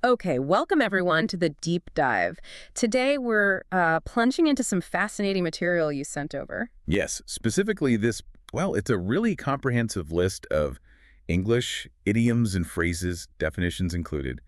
Okay, welcome everyone to the deep dive. Today we're plunging into some fascinating material you sent over. Yes, specifically it's a really comprehensive list of English idioms and phrases, definitions included.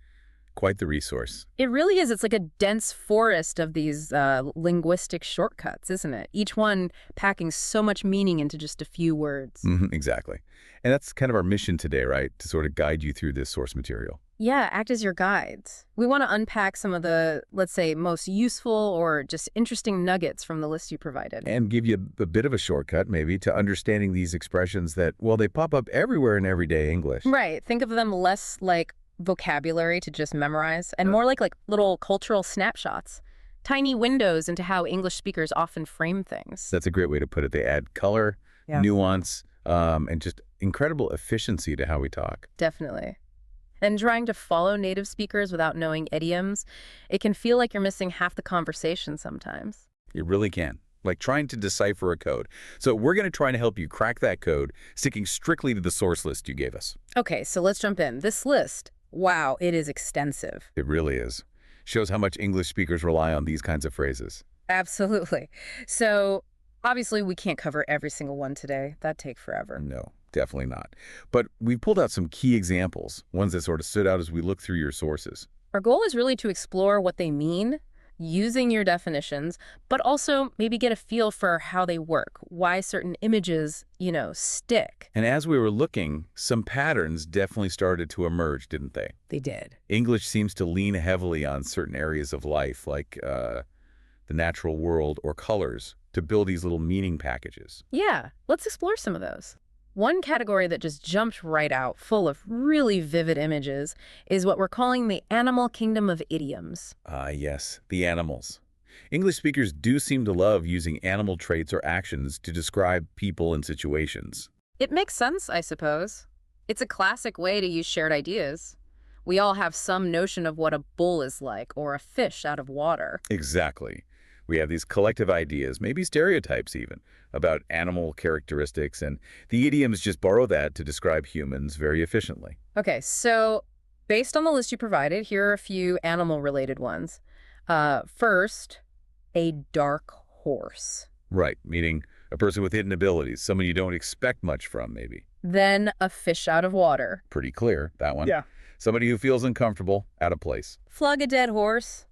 Quite the resource. It really is. It's like a dense forest of these linguistic shortcuts, isn't it? Each one packing so much meaning into just a few words. Exactly. And that's kind of our mission today, right? To sort of guide you through this source material. Yeah, act as your guides. We want to unpack some of the, let's say, most useful or just interesting nuggets from the list you provided. And give you a bit of a shortcut, maybe, to understanding these expressions that, well, they pop up everywhere in everyday English. Right. Think of them less like vocabulary to just memorize and more like little cultural snapshots, tiny windows into how English speakers often frame things. That's a great way to put it. They add color, nuance, and just incredible efficiency to how we talk. Definitely. And trying to follow native speakers without knowing idioms, it can feel like you're missing half the conversation sometimes. It really can. Like trying to decipher a code. So we're going to try to help you crack that code, sticking strictly to the source list you gave us. Okay, so let's jump in. This list, wow, it is extensive. It really is. Shows how much English speakers rely on these kinds of phrases. Absolutely. So obviously we can't cover every single one today. That'd take forever. No, definitely not. But we pulled out some key examples, ones that sort of stood out as we look through your sources. Our goal is really to explore what they mean using your definitions, but also maybe get a feel for how they work, why certain images, stick. And as we were looking, some patterns definitely started to emerge, didn't they? They did. English seems to lean heavily on certain areas of life, like the natural world or colors, to build these little meaning packages. Yeah, let's explore some of those. One category that just jumped right out, full of really vivid images, is what we're calling the animal kingdom of idioms. Yes, the animals. English speakers do seem to love using animal traits or actions to describe people and situations. It makes sense, I suppose. It's a classic way to use shared ideas. We all have some notion of what a bull is like, or a fish out of water. Exactly. We have these collective ideas, maybe stereotypes even, about animal characteristics, and the idioms just borrow that to describe humans very efficiently. Okay, so based on the list you provided, here are a few animal-related ones. First, a dark horse. Right, meaning a person with hidden abilities, someone you don't expect much from, maybe. Then a fish out of water. Pretty clear, that one. Yeah. Somebody who feels uncomfortable, out of place. Flog a dead horse.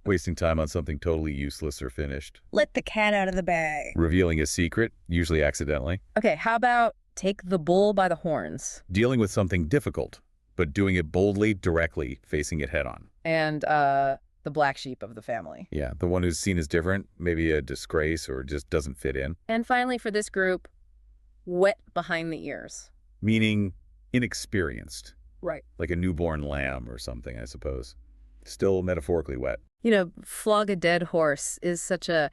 Wasting time on something totally useless or finished. Let the cat out of the bag. Revealing a secret, usually accidentally. Okay, how about take the bull by the horns? Dealing with something difficult, but doing it boldly, directly, facing it head on. And the black sheep of the family. Yeah, the one who's seen as different, maybe a disgrace or just doesn't fit in. And finally, for this group, wet behind the ears. Meaning inexperienced. Right. Like a newborn lamb or something, I suppose. Still metaphorically wet. Flog a dead horse is such a,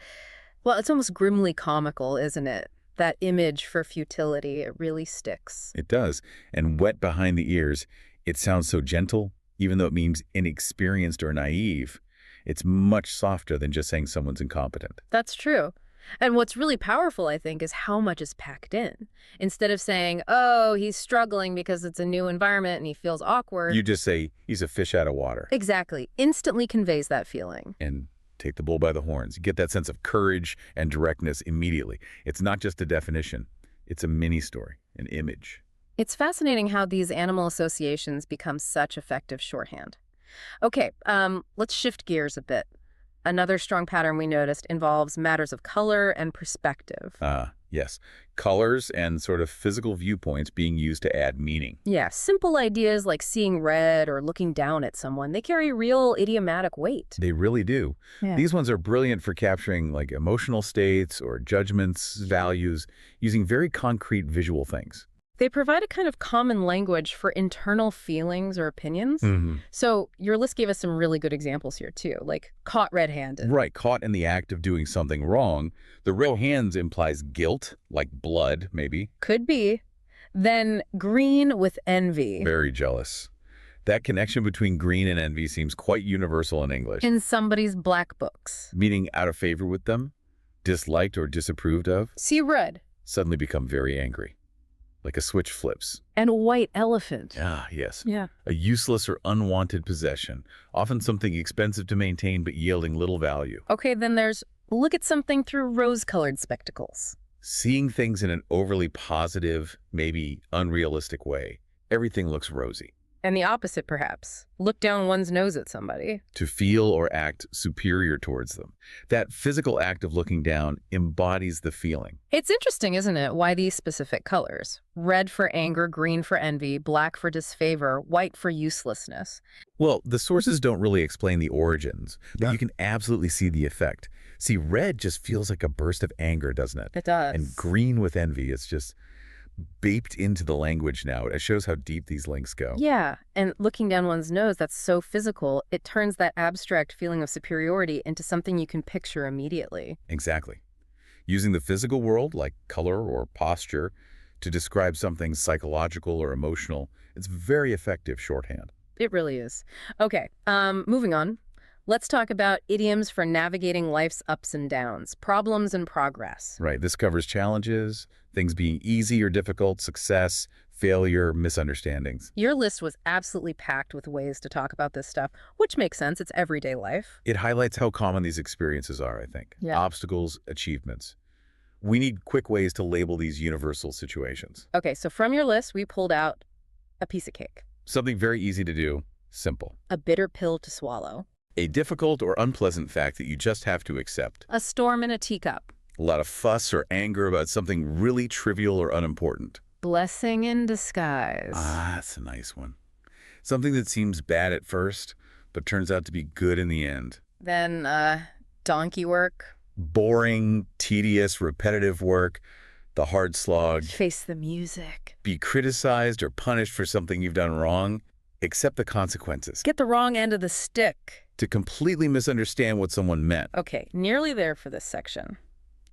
well, it's almost grimly comical, isn't it? That image for futility, it really sticks. It does. And wet behind the ears, it sounds so gentle, even though it means inexperienced or naive. It's much softer than just saying someone's incompetent. That's true. And what's really powerful, I think, is how much is packed in. Instead of saying, oh, he's struggling because it's a new environment and he feels awkward. You just say, he's a fish out of water. Exactly. Instantly conveys that feeling. And take the bull by the horns. You get that sense of courage and directness immediately. It's not just a definition. It's a mini story, an image. It's fascinating how these animal associations become such effective shorthand. Okay, let's shift gears a bit. Another strong pattern we noticed involves matters of color and perspective. Yes. Colors and sort of physical viewpoints being used to add meaning. Yeah, simple ideas like seeing red or looking down at someone, they carry real idiomatic weight. They really do. Yeah. These ones are brilliant for capturing like emotional states or judgments, values, using very concrete visual things. They provide a kind of common language for internal feelings or opinions. So your list gave us some really good examples here, too, like caught red-handed. Right, caught in the act of doing something wrong. The red hands implies guilt, like blood, maybe. Could be. Then green with envy. Very jealous. That connection between green and envy seems quite universal in English. In somebody's black books. Meaning out of favor with them, disliked or disapproved of. See red. Suddenly become very angry. like a switch flips. And a white elephant. Ah, yes. Yeah. A useless or unwanted possession, often something expensive to maintain but yielding little value. Okay, then there's look at something through rose-colored spectacles. Seeing things in an overly positive, maybe unrealistic way. Everything looks rosy. And the opposite, perhaps. Look down one's nose at somebody. To feel or act superior towards them. That physical act of looking down embodies the feeling. It's interesting, isn't it, why these specific colors? Red for anger, green for envy, black for disfavor, white for uselessness. Well, the sources don't really explain the origins, but you can absolutely see the effect. See, red just feels like a burst of anger, doesn't it? It does. And green with envy, it's just baked into the language now. It shows how deep these links go. Yeah, and looking down one's nose, that's so physical, it turns that abstract feeling of superiority into something you can picture immediately. Exactly. Using the physical world, like color or posture, to describe something psychological or emotional, it's very effective shorthand. It really is. Okay, moving on. Let's talk about idioms for navigating life's ups and downs, problems and progress. Right. This covers challenges, things being easy or difficult, success, failure, misunderstandings. Your list was absolutely packed with ways to talk about this stuff, which makes sense. It's everyday life. It highlights how common these experiences are, I think. Yeah. Obstacles, achievements. We need quick ways to label these universal situations. Okay, so from your list, we pulled out a piece of cake, Something very easy to do, simple. a bitter pill to swallow, A difficult or unpleasant fact that you just have to accept. a storm in a teacup, A lot of fuss or anger about something really trivial or unimportant. blessing in disguise. Ah, that's a nice one. Something that seems bad at first, but turns out to be good in the end. Then, donkey work, Boring, tedious, repetitive work, the hard slog. face the music, Be criticized or punished for something you've done wrong. Accept the consequences. get the wrong end of the stick. To completely misunderstand what someone meant. Okay, nearly there for this section.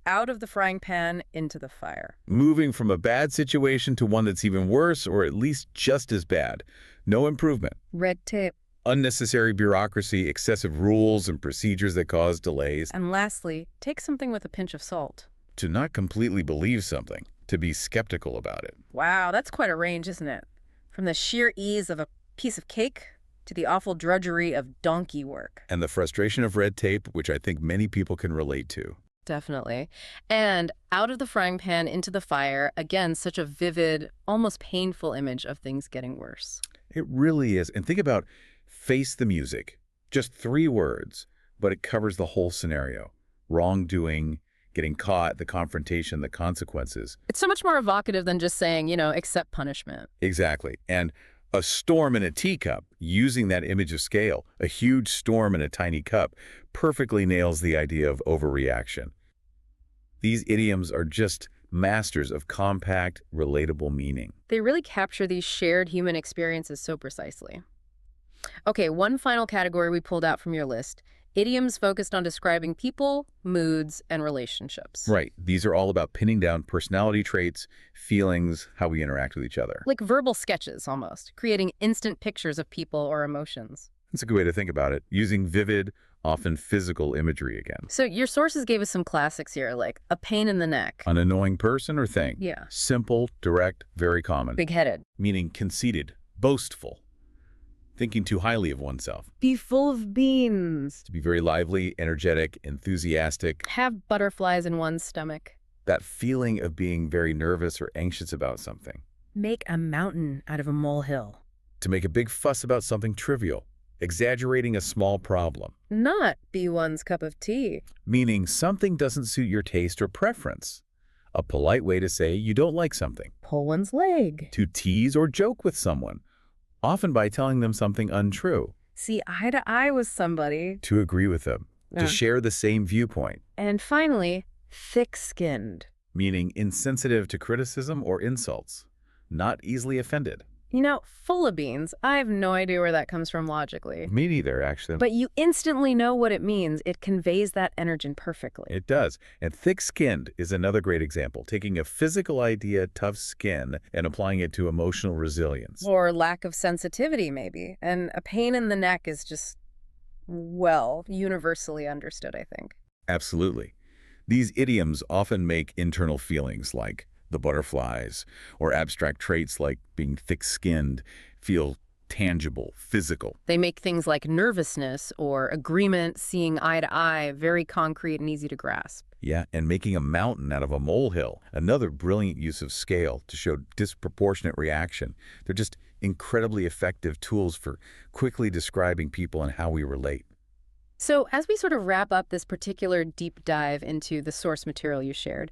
Out of the frying pan into the fire. Moving from a bad situation to one that's even worse or at least just as bad. No improvement. Red tape. Unnecessary bureaucracy, excessive rules and procedures that cause delays. And lastly, take something with a pinch of salt. To not completely believe something. To be skeptical about it. Wow, that's quite a range, isn't it? From the sheer ease of a piece of cake to the awful drudgery of donkey work. And the frustration of red tape, which I think many people can relate to. Definitely. And out of the frying pan into the fire, again, such a vivid, almost painful image of things getting worse. It really is. And think about face the music. Just 3 words, but it covers the whole scenario. Wrongdoing, getting caught, the confrontation, the consequences. It's so much more evocative than just saying, accept punishment. Exactly. And a storm in a teacup, using that image of scale, a huge storm in a tiny cup, perfectly nails the idea of overreaction. These idioms are just masters of compact, relatable meaning. They really capture these shared human experiences so precisely. Okay, one final category we pulled out from your list. Idioms focused on describing people, moods, and relationships. Right. These are all about pinning down personality traits, feelings, how we interact with each other. Like verbal sketches, almost, creating instant pictures of people or emotions. That's a good way to think about it, using vivid, often physical imagery again. So your sources gave us some classics here, like a pain in the neck. An annoying person or thing. Yeah. Simple, direct, very common. Big-headed. Meaning conceited, boastful, thinking too highly of oneself. Be full of beans. To be very lively, energetic, enthusiastic. Have butterflies in one's stomach. That feeling of being very nervous or anxious about something. Make a mountain out of a molehill. To make a big fuss about something trivial. Exaggerating a small problem. Not be one's cup of tea. Meaning something doesn't suit your taste or preference. A polite way to say you don't like something. Pull one's leg. To tease or joke with someone, often by telling them something untrue. See eye to eye with somebody. To agree with them. To share the same viewpoint. And finally, thick-skinned. Meaning insensitive to criticism or insults. Not easily offended. Full of beans. I have no idea where that comes from logically. Me neither, actually. But you instantly know what it means. It conveys that energy perfectly. It does. And thick-skinned is another great example, taking a physical idea, tough skin, and applying it to emotional resilience. Or lack of sensitivity, maybe. And a pain in the neck is just, universally understood, I think. Absolutely. These idioms often make internal feelings like the butterflies, or abstract traits like being thick-skinned feel tangible, physical. They make things like nervousness or agreement, seeing eye to eye, very concrete and easy to grasp. Yeah, and making a mountain out of a molehill, another brilliant use of scale to show disproportionate reaction. They're just incredibly effective tools for quickly describing people and how we relate. So as we sort of wrap up this particular deep dive into the source material you shared,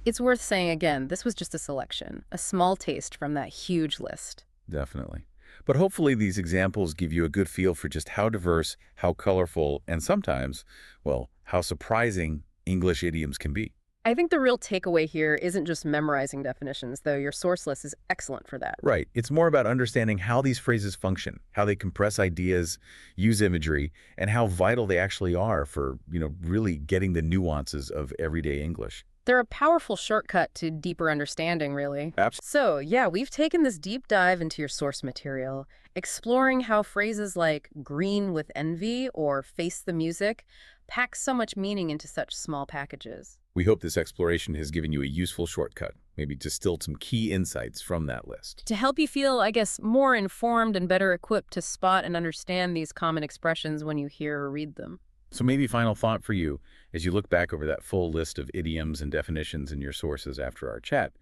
it's worth saying again, this was just a selection, a small taste from that huge list. Definitely. But hopefully these examples give you a good feel for just how diverse, how colorful, and sometimes, well, how surprising English idioms can be. I think the real takeaway here isn't just memorizing definitions, though your source list is excellent for that. Right. It's more about understanding how these phrases function, how they compress ideas, use imagery, and how vital they actually are for, really getting the nuances of everyday English. They're a powerful shortcut to deeper understanding, really. Absolutely. So, yeah, we've taken this deep dive into your source material, exploring how phrases like green with envy or face the music pack so much meaning into such small packages. We hope this exploration has given you a useful shortcut, maybe distilled some key insights from that list. To help you feel, I guess, more informed and better equipped to spot and understand these common expressions when you hear or read them. So maybe final thought for you as you look back over that full list of idioms and definitions in your sources after our chat.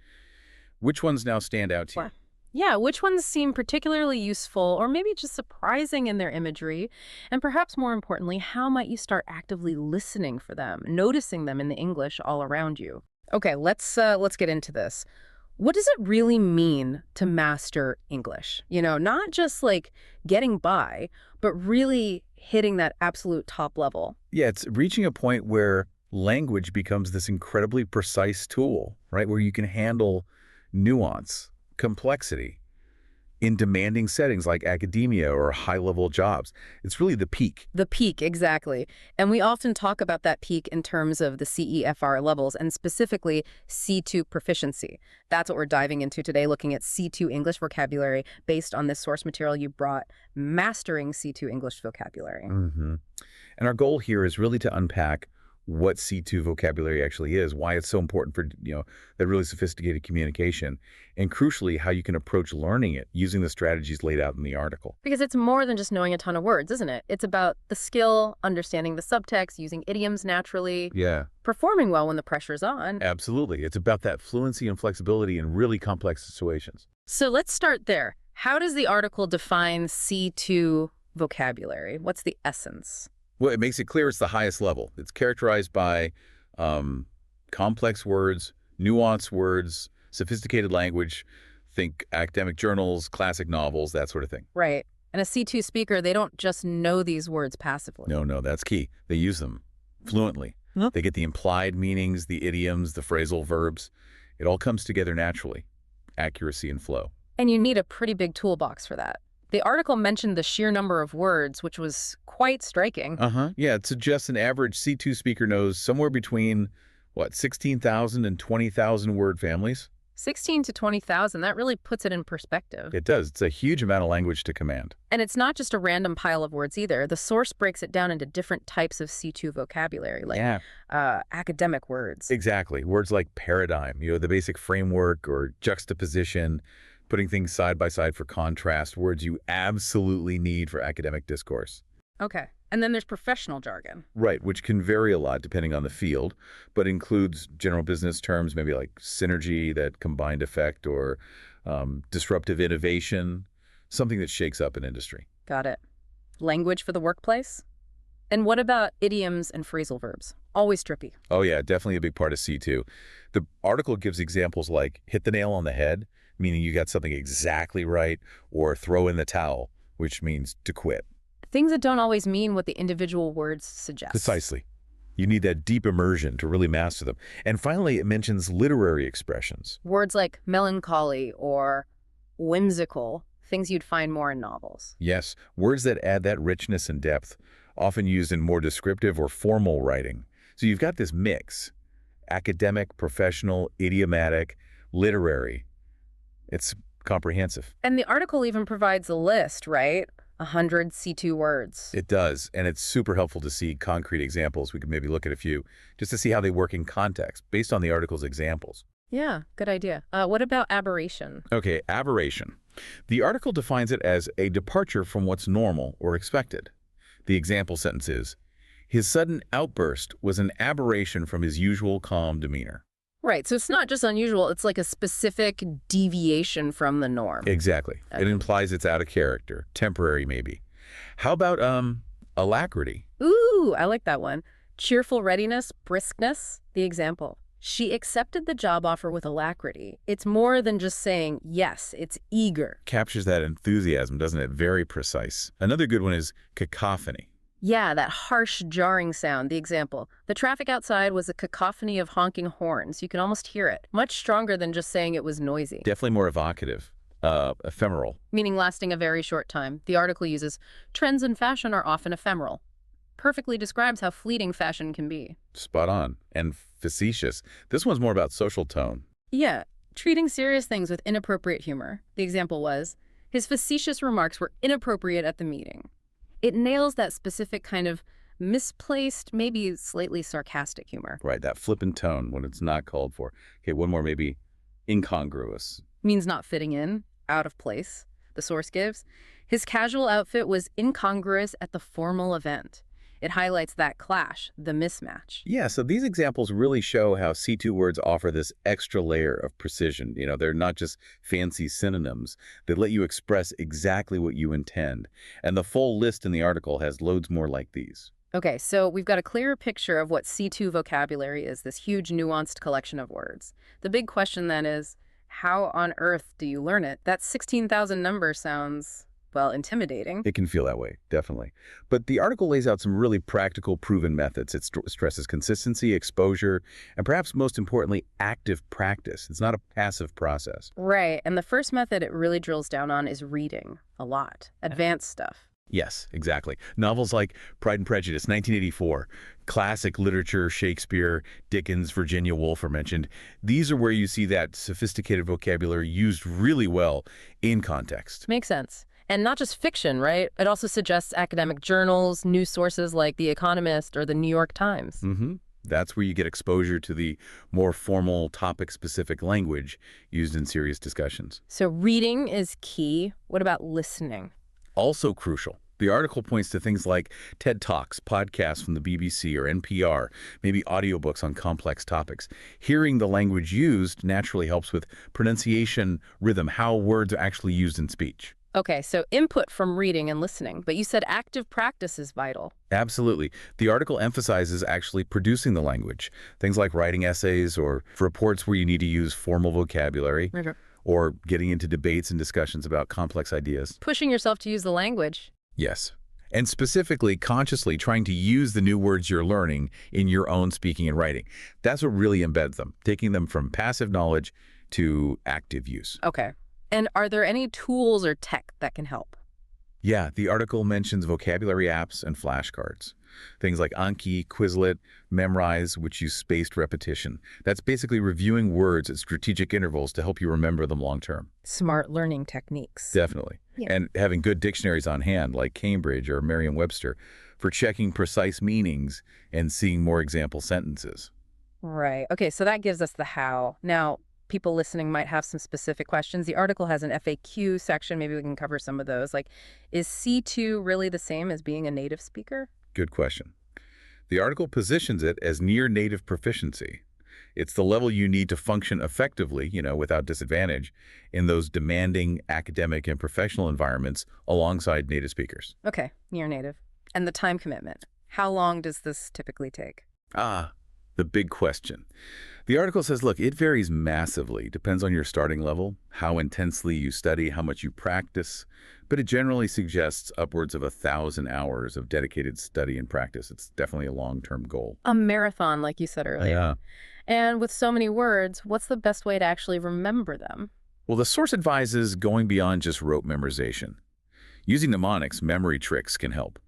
Which ones now stand out to you? Yeah, which ones seem particularly useful or maybe just surprising in their imagery? And perhaps more importantly, how might you start actively listening for them, noticing them in the English all around you? Okay, let's get into this. What does it really mean to master English? Not just like getting by, but really hitting that absolute top level. Yeah, it's reaching a point where language becomes this incredibly precise tool, right? Where you can handle nuance, complexity in demanding settings like academia or high-level jobs. It's really the peak. The peak, exactly. And we often talk about that peak in terms of the CEFR levels and specifically C2 proficiency. That's what we're diving into today, looking at C2 English vocabulary based on this source material you brought, Mastering C2 English Vocabulary. Mm-hmm. And our goal here is really to unpack what C2 vocabulary actually is, why it's so important for, that really sophisticated communication, and crucially, how you can approach learning it using the strategies laid out in the article. Because it's more than just knowing a ton of words, isn't it? It's about the skill, understanding the subtext, using idioms naturally, performing well when the pressure's on. Absolutely. It's about that fluency and flexibility in really complex situations. So let's start there. How does the article define C2 vocabulary? What's the essence? Well, it makes it clear it's the highest level. It's characterized by complex words, nuanced words, sophisticated language, think academic journals, classic novels, that sort of thing. Right. And a C2 speaker, they don't just know these words passively. No, that's key. They use them fluently. Huh? They get the implied meanings, the idioms, the phrasal verbs. It all comes together naturally. Accuracy and flow. And you need a pretty big toolbox for that. The article mentioned the sheer number of words, which was quite striking. Yeah, it suggests an average C2 speaker knows somewhere between, 16,000 and 20,000 word families? 16 to 20,000, that really puts it in perspective. It does. It's a huge amount of language to command. And it's not just a random pile of words either. The source breaks it down into different types of C2 vocabulary, like academic words. Exactly. Words like paradigm, the basic framework, or juxtaposition, putting things side by side for contrast, words you absolutely need for academic discourse. Okay. And then there's professional jargon. Right, which can vary a lot depending on the field, but includes general business terms, maybe like synergy, that combined effect, or disruptive innovation, something that shakes up an industry. Got it. Language for the workplace? And what about idioms and phrasal verbs? Always trippy. Oh yeah, definitely a big part of C2. The article gives examples like hit the nail on the head, meaning you got something exactly right, or throw in the towel, which means to quit. Things that don't always mean what the individual words suggest. Precisely. You need that deep immersion to really master them. And finally, it mentions literary expressions. Words like melancholy or whimsical, things you'd find more in novels. Yes, words that add that richness and depth, often used in more descriptive or formal writing. So you've got this mix: academic, professional, idiomatic, literary. It's comprehensive. And the article even provides a list, right? 100 C2 words. It does, and it's super helpful to see concrete examples. We could maybe look at a few just to see how they work in context based on the article's examples. Yeah, good idea. What about aberration? Okay, aberration. The article defines it as a departure from what's normal or expected. The example sentence is, his sudden outburst was an aberration from his usual calm demeanor. Right, so it's not just unusual, it's like a specific deviation from the norm. Exactly. It implies it's out of character, temporary maybe. How about, alacrity? Ooh, I like that one. Cheerful readiness, briskness. The example. She accepted the job offer with alacrity. It's more than just saying yes, it's eager. Captures that enthusiasm, doesn't it? Very precise. Another good one is cacophony. Yeah, that harsh, jarring sound. The example. The traffic outside was a cacophony of honking horns. You can almost hear it. Much stronger than just saying it was noisy. Definitely more evocative. Ephemeral. Meaning lasting a very short time. The article uses, trends in fashion are often ephemeral. Perfectly describes how fleeting fashion can be. Spot on. And facetious. This one's more about social tone. Yeah, treating serious things with inappropriate humor. The example was, his facetious remarks were inappropriate at the meeting. It nails that specific kind of misplaced, maybe slightly sarcastic humor. Right, that flippant tone when it's not called for. Okay, one more maybe incongruous. Means not fitting in, out of place. The source gives, his casual outfit was incongruous at the formal event. It highlights that clash, the mismatch. Yeah, so these examples really show how C2 words offer this extra layer of precision. You know, they're not just fancy synonyms. They let you express exactly what you intend. And the full list in the article has loads more like these. Okay, so we've got a clearer picture of what C2 vocabulary is, this huge nuanced collection of words. The big question then is, how on earth do you learn it? That 16,000 number sounds, well, intimidating. It can feel that way, definitely. But the article lays out some really practical, proven methods. It stresses consistency, exposure, and perhaps most importantly, active practice. It's not a passive process. Right, and the first method it really drills down on is reading a lot, advanced stuff. Yes, exactly. Novels like Pride and Prejudice, 1984, classic literature, Shakespeare, Dickens, Virginia Woolf are mentioned. These are where you see that sophisticated vocabulary used really well in context. Makes sense. And not just fiction, right? It also suggests academic journals, news sources like The Economist or the New York Times. That's where you get exposure to the more formal, topic-specific language used in serious discussions. So reading is key. What about listening? Also crucial. The article points to things like TED Talks, podcasts from the BBC or NPR, maybe audiobooks on complex topics. Hearing the language used naturally helps with pronunciation, rhythm, how words are actually used in speech. Okay, so input from reading and listening, but you said active practice is vital. Absolutely. The article emphasizes actually producing the language. Things like writing essays or reports where you need to use formal vocabulary. Or getting into debates and discussions about complex ideas. Pushing yourself to use the language. Yes. And specifically, consciously trying to use the new words you're learning in your own speaking and writing. That's what really embeds them, taking them from passive knowledge to active use. Okay. And are there any tools or tech that can help? Yeah, the article mentions vocabulary apps and flashcards. Things like Anki, Quizlet, Memrise, which use spaced repetition. That's basically reviewing words at strategic intervals to help you remember them long term. Smart learning techniques. Definitely. Yeah. And having good dictionaries on hand, like Cambridge or Merriam-Webster, for checking precise meanings and seeing more example sentences. Right. Okay, so that gives us the how. Now, people listening might have some specific questions. The article has an FAQ section. Maybe we can cover some of those. Like, is C2 really the same as being a native speaker? Good question. The article positions it as near native proficiency. It's the level you need to function effectively, without disadvantage, in those demanding academic and professional environments alongside native speakers. Okay, near native. And the time commitment. How long does this typically take? The big question. The article says, look, it varies massively. Depends on your starting level, how intensely you study, how much you practice, but it generally suggests upwards of 1,000 hours of dedicated study and practice. It's definitely a long-term goal. A marathon, like you said earlier. Yeah. And with so many words, what's the best way to actually remember them? Well, the source advises going beyond just rote memorization. Using mnemonics, memory tricks can help.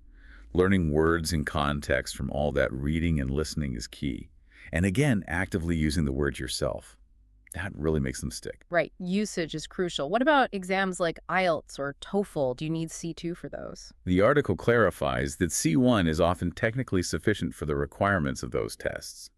Learning words in context from all that reading and listening is key. And again, actively using the words yourself. That really makes them stick. Right. Usage is crucial. What about exams like IELTS or TOEFL? Do you need C2 for those? The article clarifies that C1 is often technically sufficient for the requirements of those tests.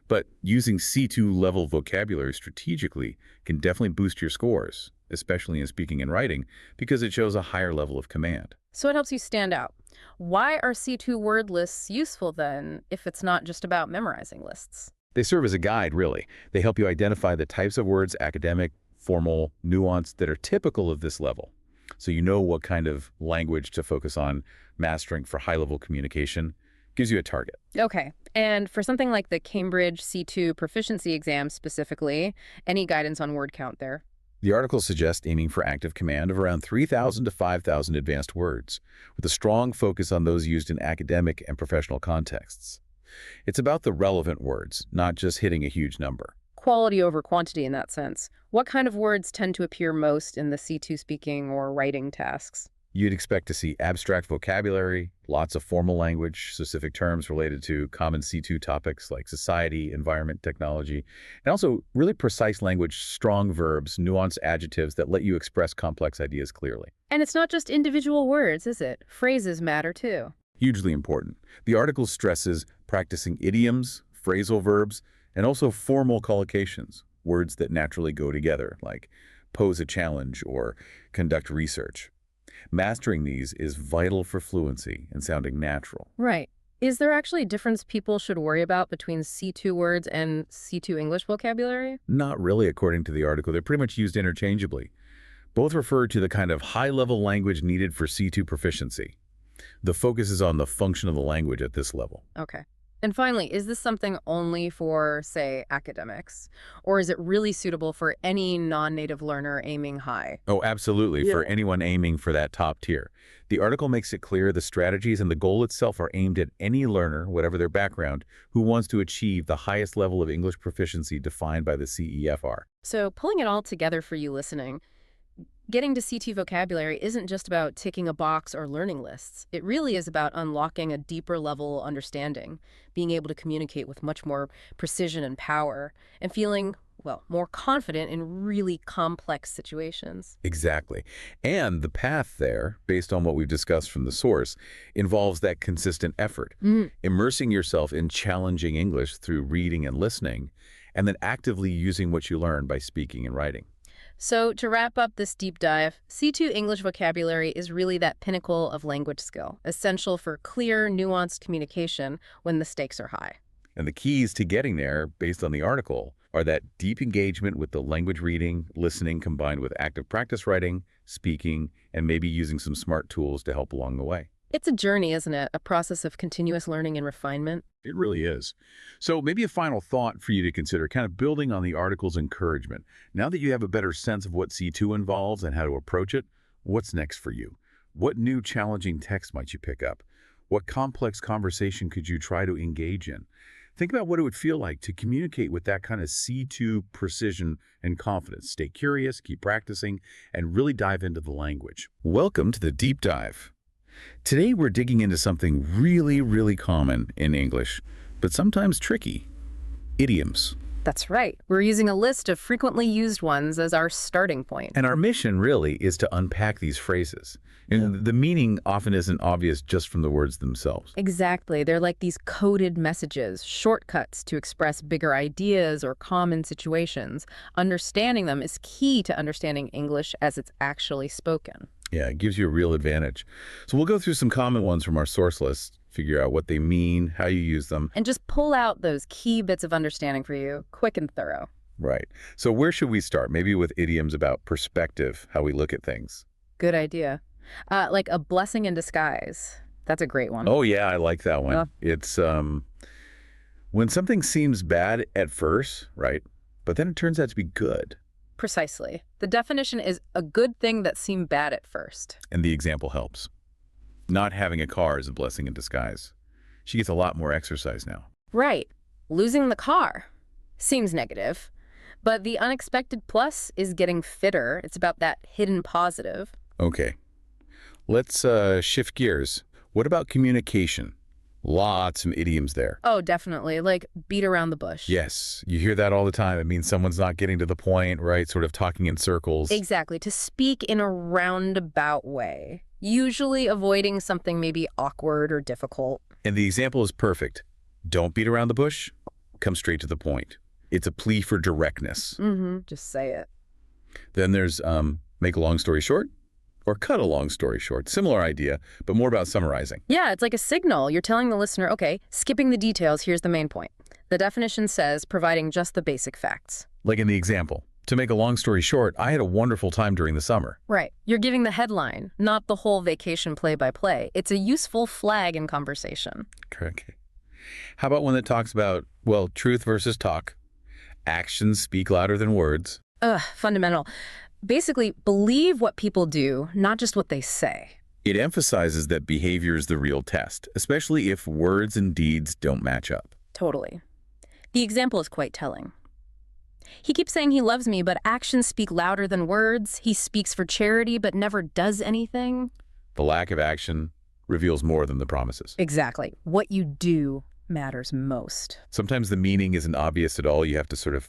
But using C2 level vocabulary strategically can definitely boost your scores, especially in speaking and writing, because it shows a higher level of command. So it helps you stand out. Why are C2 word lists useful then, if it's not just about memorizing lists? They serve as a guide, really. They help you identify the types of words, academic, formal, nuanced, that are typical of this level. So you know what kind of language to focus on mastering for high-level communication. Gives you a target. Okay. And for something like the Cambridge C2 proficiency exam specifically, any guidance on word count there? The article suggests aiming for active command of around 3,000 to 5,000 advanced words, with a strong focus on those used in academic and professional contexts. It's about the relevant words, not just hitting a huge number. Quality over quantity in that sense. What kind of words tend to appear most in the C2 speaking or writing tasks? You'd expect to see abstract vocabulary, lots of formal language, specific terms related to common C2 topics like society, environment, technology, and also really precise language, strong verbs, nuanced adjectives that let you express complex ideas clearly. And it's not just individual words, is it? Phrases matter too. Hugely important. The article stresses practicing idioms, phrasal verbs, and also formal collocations, words that naturally go together, like pose a challenge or conduct research. Mastering these is vital for fluency and sounding natural. Right. Is there actually a difference people should worry about between C2 words and C2 English vocabulary? Not really, according to the article. They're pretty much used interchangeably. Both refer to the kind of high-level language needed for C2 proficiency. The focus is on the function of the language at this level. Okay. And finally, is this something only for, say, academics? Or is it really suitable for any non-native learner aiming high? Oh, absolutely, for anyone aiming for that top tier. The article makes it clear the strategies and the goal itself are aimed at any learner, whatever their background, who wants to achieve the highest level of English proficiency defined by the CEFR. So pulling it all together for you listening, getting to C2 vocabulary isn't just about ticking a box or learning lists. It really is about unlocking a deeper level understanding, being able to communicate with much more precision and power, and feeling, well, more confident in really complex situations. Exactly. And the path there, based on what we've discussed from the source, involves that consistent effort, immersing yourself in challenging English through reading and listening, and then actively using what you learn by speaking and writing. So to wrap up this deep dive, C2 English vocabulary is really that pinnacle of language skill, essential for clear, nuanced communication when the stakes are high. And the keys to getting there, based on the article, are that deep engagement with the language reading, listening combined with active practice writing, speaking, and maybe using some smart tools to help along the way. It's a journey, isn't it? A process of continuous learning and refinement. It really is. So maybe a final thought for you to consider, kind of building on the article's encouragement. Now that you have a better sense of what C2 involves and how to approach it, what's next for you? What new challenging text might you pick up? What complex conversation could you try to engage in? Think about what it would feel like to communicate with that kind of C2 precision and confidence. Stay curious, keep practicing, and really dive into the language. Welcome to the Deep Dive. Today we're digging into something really, really common in English, but sometimes tricky: idioms. That's right. We're using a list of frequently used ones as our starting point. And our mission really is to unpack these phrases. And the meaning often isn't obvious just from the words themselves. Exactly. They're like these coded messages, shortcuts to express bigger ideas or common situations. Understanding them is key to understanding English as it's actually spoken. Yeah, it gives you a real advantage. So we'll go through some common ones from our source list, figure out what they mean, how you use them. And just pull out those key bits of understanding for you, quick and thorough. Right. So where should we start? Maybe with idioms about perspective, how we look at things. Good idea. Like a blessing in disguise. That's a great one. Oh, yeah, I like that one. It's when something seems bad at first, right? But then it turns out to be good. Precisely. The definition is a good thing that seemed bad at first. And the example helps. Not having a car is a blessing in disguise. She gets a lot more exercise now. Right. Losing the car seems negative, but the unexpected plus is getting fitter. It's about that hidden positive. Okay. Let's shift gears. What about communication? Lots of idioms there. Oh, definitely. Like beat around the bush. Yes, you hear that all the time. It means someone's not getting to the point, right? Sort of talking in circles. Exactly. To speak in a roundabout way, usually avoiding something maybe awkward or difficult. And the example is perfect. Don't beat around the bush. come straight to the point. It's a plea for directness. Just say it. Then there's make a long story short or cut a long story short. Similar idea, but more about summarizing. Yeah, it's like a signal. You're telling the listener, okay, skipping the details, here's the main point. The definition says providing just the basic facts. Like in the example, to make a long story short, I had a wonderful time during the summer. Right. You're giving the headline, not the whole vacation play-by-play. It's a useful flag in conversation. Okay. How about one that talks about, well, truth versus talk? Actions speak louder than words. Fundamental. Basically, believe what people do, not just what they say. It emphasizes that behavior is the real test, especially if words and deeds don't match up. Totally. The example is quite telling. He keeps saying he loves me, but actions speak louder than words. He speaks for charity, but never does anything. The lack of action reveals more than the promises. Exactly. What you do matters most. Sometimes the meaning isn't obvious at all. You have to sort of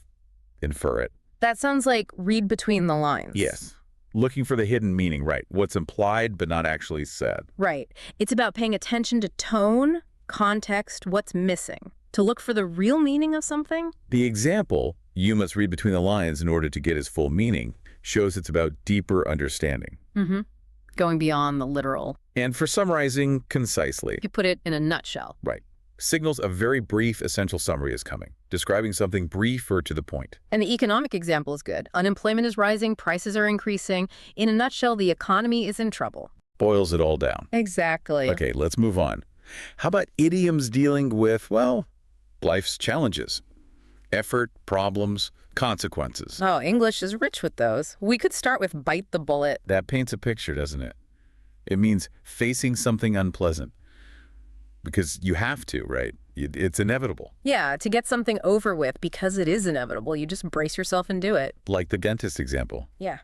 infer it. That sounds like read between the lines. Yes. Looking for the hidden meaning, right. What's implied but not actually said. Right. It's about paying attention to tone, context, what's missing. To look for the real meaning of something? The example, you must read between the lines in order to get its full meaning, shows it's about deeper understanding. Going beyond the literal. And for summarizing concisely. You put it in a nutshell. Right. Signals a very brief essential summary is coming, describing something brief or to the point. And the economic example is good. Unemployment is rising, prices are increasing. In a nutshell, the economy is in trouble. Boils it all down. Exactly. Okay, let's move on. How about idioms dealing with, well, life's challenges? Effort, problems, consequences. Oh, English is rich with those. We could start with bite the bullet. That paints a picture, doesn't it? It means facing something unpleasant. Because you have to, right? It's inevitable. Yeah, to get something over with because it is inevitable, you just brace yourself and do it. Like the dentist example. Yeah.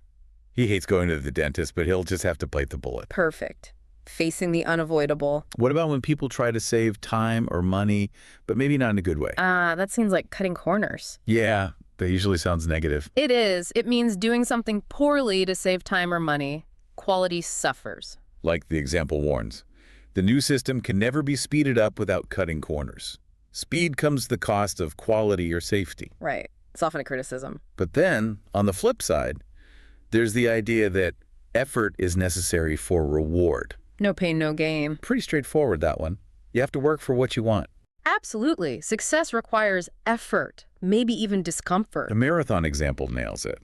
He hates going to the dentist, but he'll just have to bite the bullet. Perfect. Facing the unavoidable. What about when people try to save time or money, but maybe not in a good way? That seems like cutting corners. Yeah, that usually sounds negative. It is. It means doing something poorly to save time or money. Quality suffers. Like the example warns. The new system can never be speeded up without cutting corners. Speed comes at the cost of quality or safety. Right. It's often a criticism. But then, on the flip side, there's the idea that effort is necessary for reward. No pain, no gain. Pretty straightforward, that one. You have to work for what you want. Absolutely. Success requires effort, maybe even discomfort. The marathon example nails it.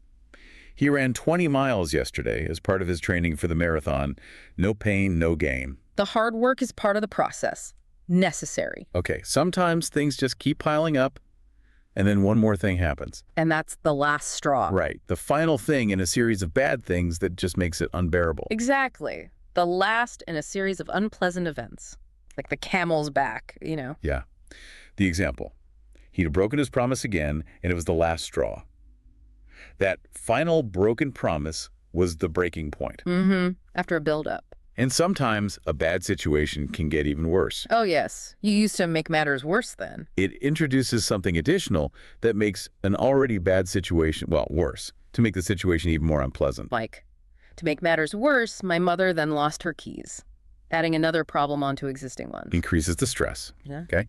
He ran 20 miles yesterday as part of his training for the marathon. No pain, no gain. The hard work is part of the process. Necessary. Okay, sometimes things just keep piling up, and then one more thing happens. And that's the last straw. Right. The final thing in a series of bad things that just makes it unbearable. Exactly. The last in a series of unpleasant events. Like the camel's back, you know. Yeah. The example. He'd broken his promise again, and it was the last straw. That final broken promise was the breaking point. After a build-up. And sometimes a bad situation can get even worse. Oh, yes. You used to make matters worse then. It introduces something additional that makes an already bad situation, well, worse, to make the situation even more unpleasant. Like, to make matters worse, my mother then lost her keys, adding another problem onto existing ones. Increases the stress. Yeah. Okay.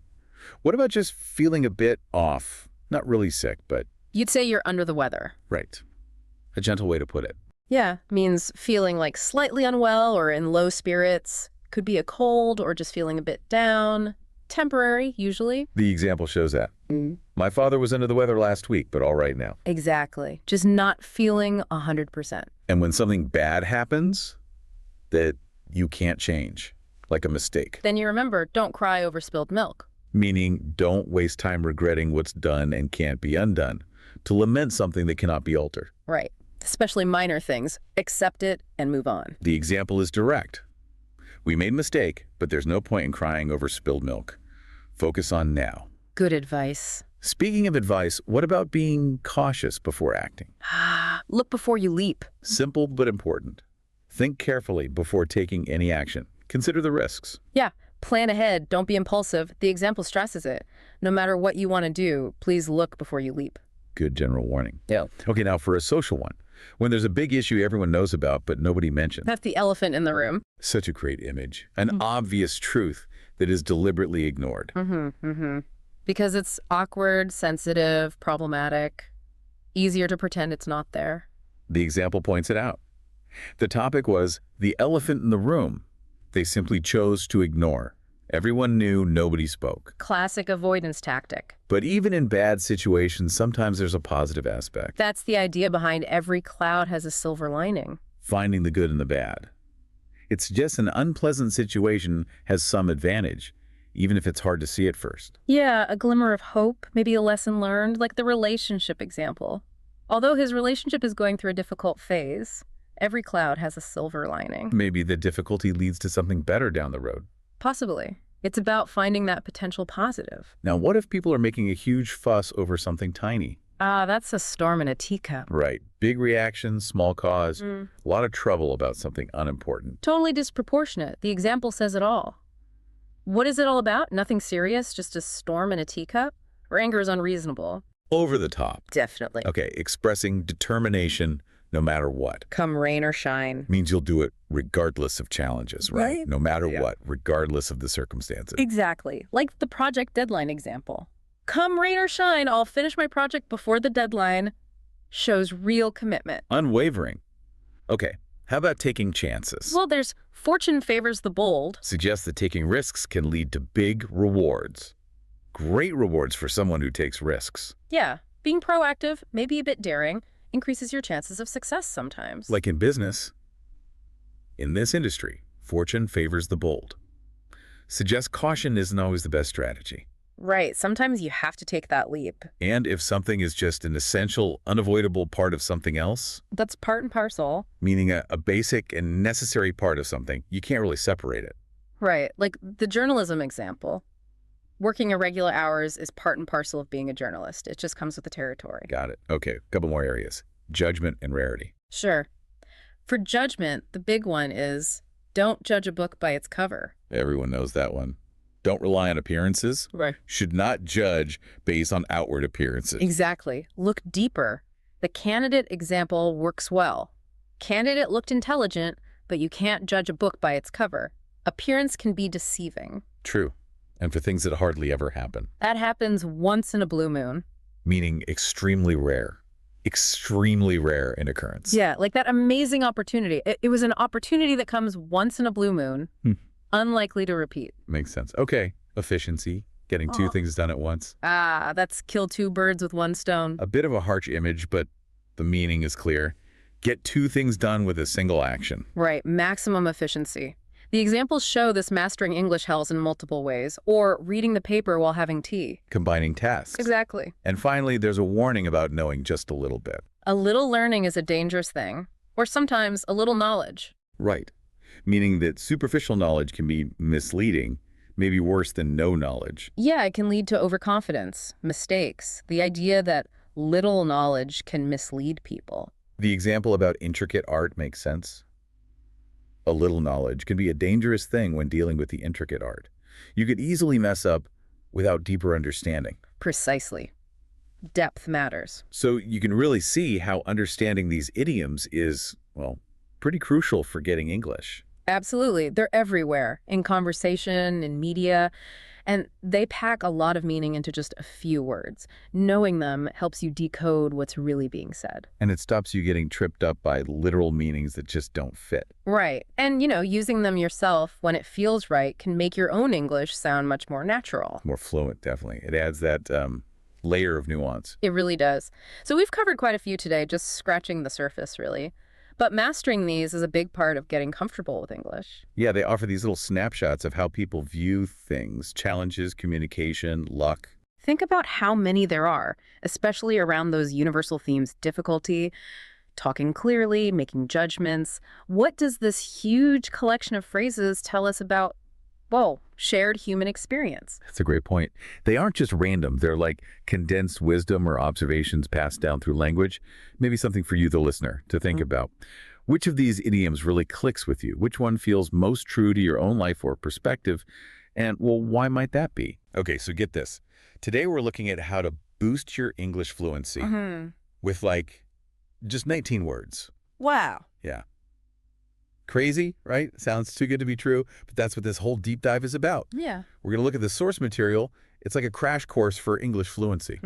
What about just feeling a bit off? Not really sick, but... You'd say you're under the weather. Right. A gentle way to put it. Yeah, means feeling like slightly unwell or in low spirits. Could be a cold or just feeling a bit down. Temporary, usually. The example shows that. My father was under the weather last week, but all right now. Exactly. Just not feeling 100%. And when something bad happens that you can't change, like a mistake. Then you remember, don't cry over spilled milk. Meaning, don't waste time regretting what's done and can't be undone. To lament something that cannot be altered. Right. Especially minor things. Accept it and move on. The example is direct. We made a mistake, but there's no point in crying over spilled milk. Focus on now. Good advice. Speaking of advice, what about being cautious before acting? Look before you leap. Simple but important. Think carefully before taking any action. Consider the risks. Yeah. Plan ahead. Don't be impulsive. The example stresses it. No matter what you want to do, please look before you leap. Good general warning. Yeah. Okay, now for a social one. When there's a big issue everyone knows about, but nobody mentions. That's the elephant in the room. Such a great image. An obvious truth that is deliberately ignored. The Because it's awkward, sensitive, problematic, easier to pretend it's not there. The example points it out. The topic was the elephant in the room. They simply chose to ignore. Everyone knew, nobody spoke. Classic avoidance tactic. But even in bad situations, sometimes there's a positive aspect. That's the idea behind every cloud has a silver lining. Finding the good in the bad. It's just an unpleasant situation has some advantage, even if it's hard to see at first. Yeah, a glimmer of hope, maybe a lesson learned, like the relationship example. Although his relationship is going through a difficult phase, every cloud has a silver lining. Maybe the difficulty leads to something better down the road. Possibly. It's about finding that potential positive. Now, what if people are making a huge fuss over something tiny? That's a storm in a teacup. Right. Big reaction, small cause, a lot of trouble about something unimportant. Totally disproportionate. The example says it all. What is it all about? Nothing serious, just a storm in a teacup? Or anger is unreasonable? Over the top. Definitely. Okay, expressing determination no matter what. Come rain or shine. Means you'll do it regardless of challenges, right? Right. No matter what, regardless of the circumstances. Exactly. Like the project deadline example. Come rain or shine, I'll finish my project before the deadline. Shows real commitment. Unwavering. Okay, how about taking chances? Well, there's fortune favors the bold. Suggests that taking risks can lead to big rewards. Great rewards for someone who takes risks. Yeah, being proactive, maybe a bit daring, increases your chances of success sometimes. Like in business. In this industry, fortune favors the bold. Suggests caution isn't always the best strategy. Right, sometimes you have to take that leap. And if something is just an essential, unavoidable part of something else, That's part and parcel. meaning a basic and necessary part of something, you can't really separate it. Right, like the journalism example. Working irregular hours is part and parcel of being a journalist. It just comes with the territory. Got it. Okay, a couple more areas. Judgment and rarity. Sure. For judgment, the big one is don't judge a book by its cover. Everyone knows that one. Don't rely on appearances. Right. Should not judge based on outward appearances. Exactly. Look deeper. The candidate example works well. Candidate looked intelligent, but you can't judge a book by its cover. Appearance can be deceiving. True. And for things that hardly ever happen. That happens once in a blue moon. Meaning extremely rare. Extremely rare in occurrence. Yeah, like that amazing opportunity. It was an opportunity that comes once in a blue moon, unlikely to repeat. Makes sense. Okay. Efficiency. Getting two things done at once. That's kill two birds with one stone. A bit of a harsh image, but the meaning is clear. Get two things done with a single action. Right, maximum efficiency. The examples show this mastering English hells in multiple ways, or reading the paper while having tea. Combining tasks. Exactly. And finally, there's a warning about knowing just a little bit. A little learning is a dangerous thing, or sometimes a little knowledge. Right. Meaning that superficial knowledge can be misleading, maybe worse than no knowledge. Yeah, it can lead to overconfidence, mistakes, the idea that little knowledge can mislead people. The example about intricate art makes sense. A little knowledge can be a dangerous thing when dealing with the intricate art. You could easily mess up without deeper understanding. Precisely. Depth matters. So you can really see how understanding these idioms is, well, pretty crucial for getting English. Absolutely. They're everywhere, in conversation, in media, and they pack a lot of meaning into just a few words. Knowing them helps you decode what's really being said. And it stops you getting tripped up by literal meanings that just don't fit. Right. And, using them yourself when it feels right can make your own English sound much more natural. More fluent, definitely. It adds that layer of nuance. It really does. So we've covered quite a few today, just scratching the surface, really. But mastering these is a big part of getting comfortable with English. Yeah, they offer these little snapshots of how people view things, challenges, communication, luck. Think about how many there are, especially around those universal themes: difficulty, talking clearly, making judgments. What does this huge collection of phrases tell us about, shared human experience? That's a great point. They aren't just random. They're like condensed wisdom or observations passed down through language. Maybe something for you, the listener, to think about. Which of these idioms really clicks with you? Which one feels most true to your own life or perspective? And, why might that be? Okay, so get this. Today we're looking at how to boost your English fluency with just 19 words. Wow. Yeah. Crazy, right? Sounds too good to be true, but that's what this whole deep dive is about. Yeah. We're going to look at the source material. It's like a crash course for English fluency.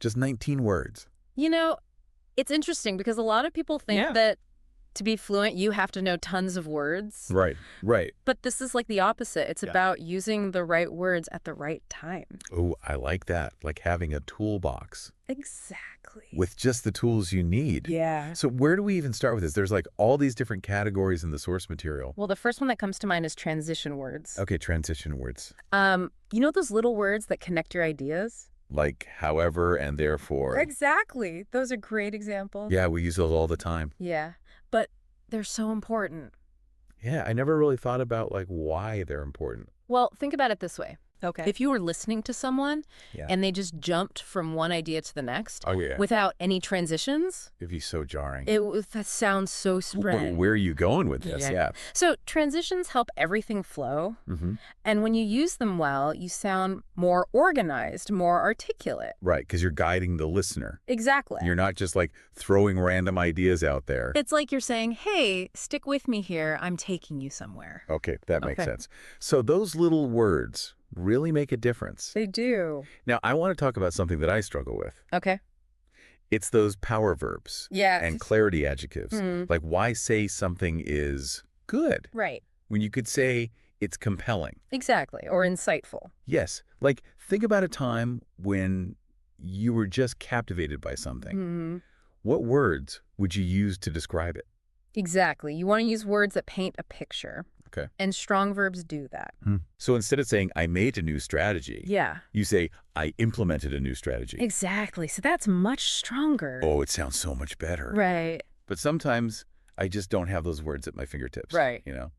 Just 19 words. You know, it's interesting because a lot of people think that to be fluent, you have to know tons of words. Right, right. But this is like the opposite. It's about using the right words at the right time. Oh, I like that. Like having a toolbox. Exactly. With just the tools you need. Yeah. So where do we even start with this? There's like all these different categories in the source material. Well, the first one that comes to mind is transition words. Okay, transition words. You know those little words that connect your ideas? Like however and therefore. Exactly. Those are great examples. Yeah, we use those all the time. Yeah. But they're so important. Yeah, I never really thought about like why they're important. Well, think about it this way. Okay. If you were listening to someone and they just jumped from one idea to the next without any transitions, it'd be so jarring. That sounds so spread. Where are you going with this? Yeah. So transitions help everything flow. And when you use them well, you sound more organized, more articulate. Right, because you're guiding the listener. Exactly. You're not just like throwing random ideas out there. It's like you're saying, hey, stick with me here. I'm taking you somewhere. Okay, that makes sense. So those little words really make a difference. They do. Now, I want to talk about something that I struggle with. Okay. It's those power verbs and clarity adjectives. Like, why say something is good? Right. When you could say it's compelling. Exactly. Or insightful. Yes. Like, think about a time when you were just captivated by something. What words would you use to describe it? Exactly. You want to use words that paint a picture. Okay. And strong verbs do that. So instead of saying, I made a new strategy, you say, I implemented a new strategy. Exactly. So that's much stronger. Oh, it sounds so much better. Right. But sometimes I just don't have those words at my fingertips. Right. You know?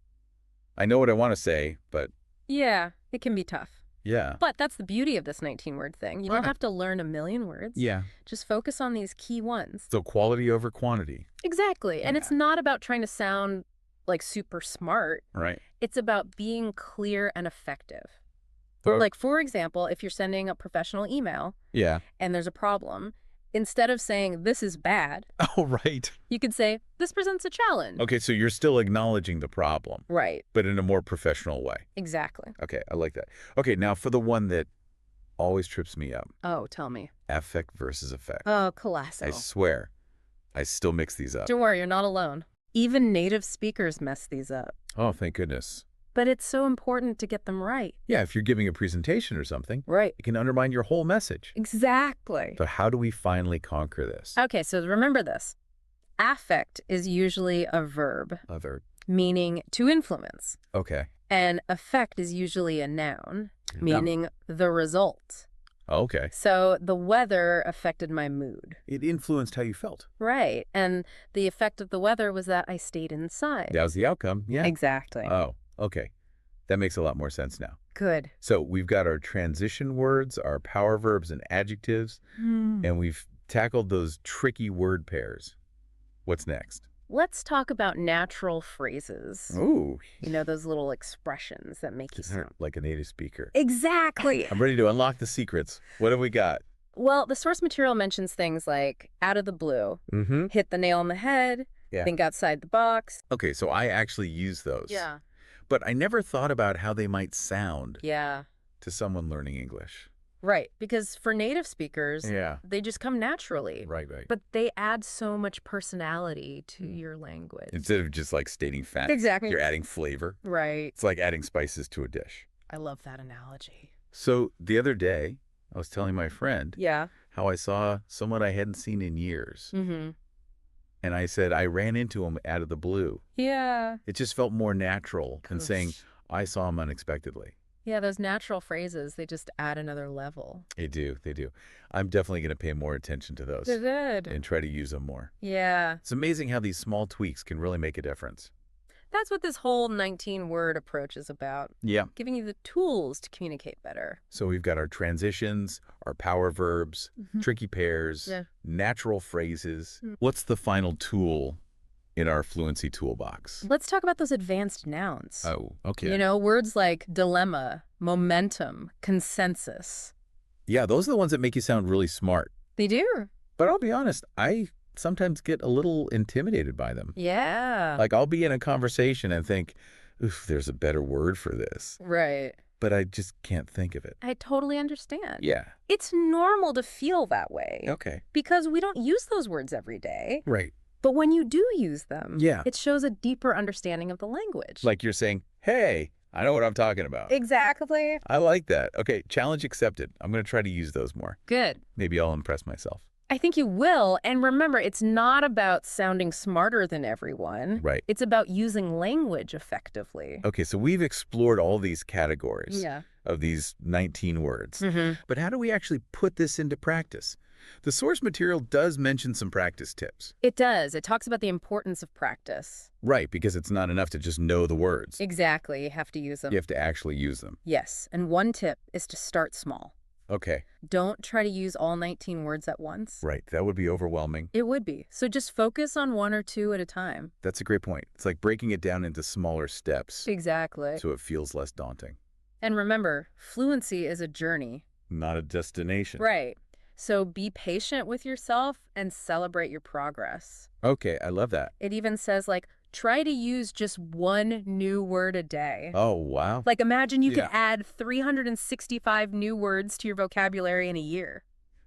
I know what I want to say, but... Yeah, it can be tough. Yeah. But that's the beauty of this 19-word thing. You don't have to learn a million words. Yeah. Just focus on these key ones. So quality over quantity. Exactly. And it's not about trying to sound like super smart. Right. It's about being clear and effective. Like, for example, if you're sending a professional email and there's a problem, instead of saying, this is bad, you could say, this presents a challenge. Okay, so you're still acknowledging the problem. Right. But in a more professional way. Exactly. Okay, I like that. Okay, now for the one that always trips me up. Oh, tell me. Affect versus effect. Oh, colossal. I swear, I still mix these up. Don't worry, you're not alone. Even native speakers mess these up. Oh, thank goodness. But it's so important to get them right. Yeah, if you're giving a presentation or something, right, it can undermine your whole message. Exactly. So how do we finally conquer this? Okay, so remember this. Affect is usually a verb. A verb. Meaning to influence. Okay. And effect is usually a noun, meaning the result. Okay. So the weather affected my mood. It influenced how you felt. Right. And the effect of the weather was that I stayed inside. That was the outcome. Yeah. Exactly. Oh, okay. That makes a lot more sense now. Good. So we've got our transition words, our power verbs and adjectives, and we've tackled those tricky word pairs. What's next? Let's talk about natural phrases. Ooh. You know, those little expressions that make you sound like a native speaker. Exactly. I'm ready to unlock the secrets. What have we got? Well, the source material mentions things like out of the blue, hit the nail on the head, think outside the box. Okay, so I actually use those. Yeah. But I never thought about how they might sound to someone learning English. Right, because for native speakers, Yeah. they just come naturally. Right, right. But they add so much personality to your language. Instead of just like stating facts. Exactly. You're adding flavor. Right. It's like adding spices to a dish. I love that analogy. So the other day, I was telling my friend Yeah. how I saw someone I hadn't seen in years. Mm-hmm. And I said, I ran into him out of the blue. Yeah. It just felt more natural than saying, I saw him unexpectedly. Yeah, those natural phrases, they just add another level. They do. They do. I'm definitely going to pay more attention to those. They're good. And try to use them more. Yeah. It's amazing how these small tweaks can really make a difference. That's what this whole 19-word approach is about. Yeah. Giving you the tools to communicate better. So we've got our transitions, our power verbs, tricky pairs, natural phrases. What's the final tool in our fluency toolbox? Let's talk about those advanced nouns. Oh, okay. You know, words like dilemma, momentum, consensus. Yeah, those are the ones that make you sound really smart. They do. But I'll be honest, I sometimes get a little intimidated by them. Yeah. Like I'll be in a conversation and think, oof, there's a better word for this. Right. But I just can't think of it. I totally understand. Yeah. It's normal to feel that way. Okay. Because we don't use those words every day. Right. But when you do use them, Yeah. it shows a deeper understanding of the language. Like you're saying, hey, I know what I'm talking about. Exactly. I like that. Okay, challenge accepted. I'm going to try to use those more. Good. Maybe I'll impress myself. I think you will. And remember, it's not about sounding smarter than everyone. Right. It's about using language effectively. Okay, so we've explored all these categories Yeah. of these 19 words. Mm-hmm. But how do we actually put this into practice? The source material does mention some practice tips. It does. It talks about the importance of practice. Right, because it's not enough to just know the words. Exactly. You have to use them. You have to actually use them. Yes. And one tip is to start small. Okay, Don't try to use all 19 words at once. right. That would be overwhelming. It would be. So just focus on one or two at a time. That's a great point. It's like breaking it down into smaller steps Exactly. so it feels less daunting. And remember, fluency is a journey. Not a destination. Right. So be patient with yourself and celebrate your progress. Okay, I love that. It even says, like, try to use just one new word a day. Oh, wow. Like, imagine you Yeah. could add 365 new words to your vocabulary in a year.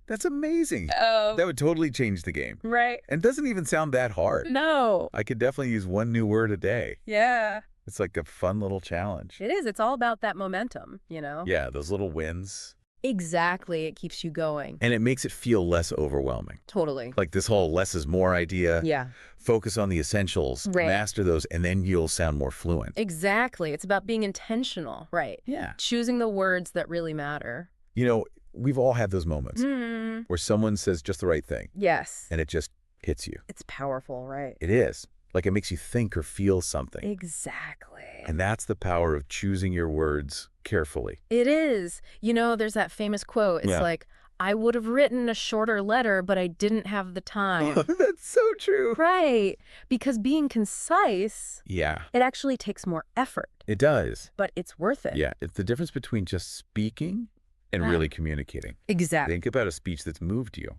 That's amazing. Oh. That would totally change the game. Right. And doesn't even sound that hard. No. I could definitely use one new word a day. Yeah. It's like a fun little challenge. It is. It's all about that momentum, you know? Yeah, those little wins. Exactly. It keeps you going. And it makes it feel less overwhelming. Totally. Like this whole less is more idea. Yeah. Focus on the essentials, Right. master those, and then you'll sound more fluent. Exactly. It's about being intentional. Right. Yeah. Choosing the words that really matter. You know, we've all had those moments where someone says just the right thing Yes. and it just hits you. It's powerful, right? It is. Like it makes you think or feel something. Exactly. And that's the power of choosing your words carefully. It is. You know, there's that famous quote. It's Yeah. like, I would have written a shorter letter, but I didn't have the time. That's so true. Right. Because being concise, Yeah, it actually takes more effort, it does. but it's worth it. Yeah, it's the difference between just speaking and Ah. really communicating. Exactly. Think about a speech that's moved you.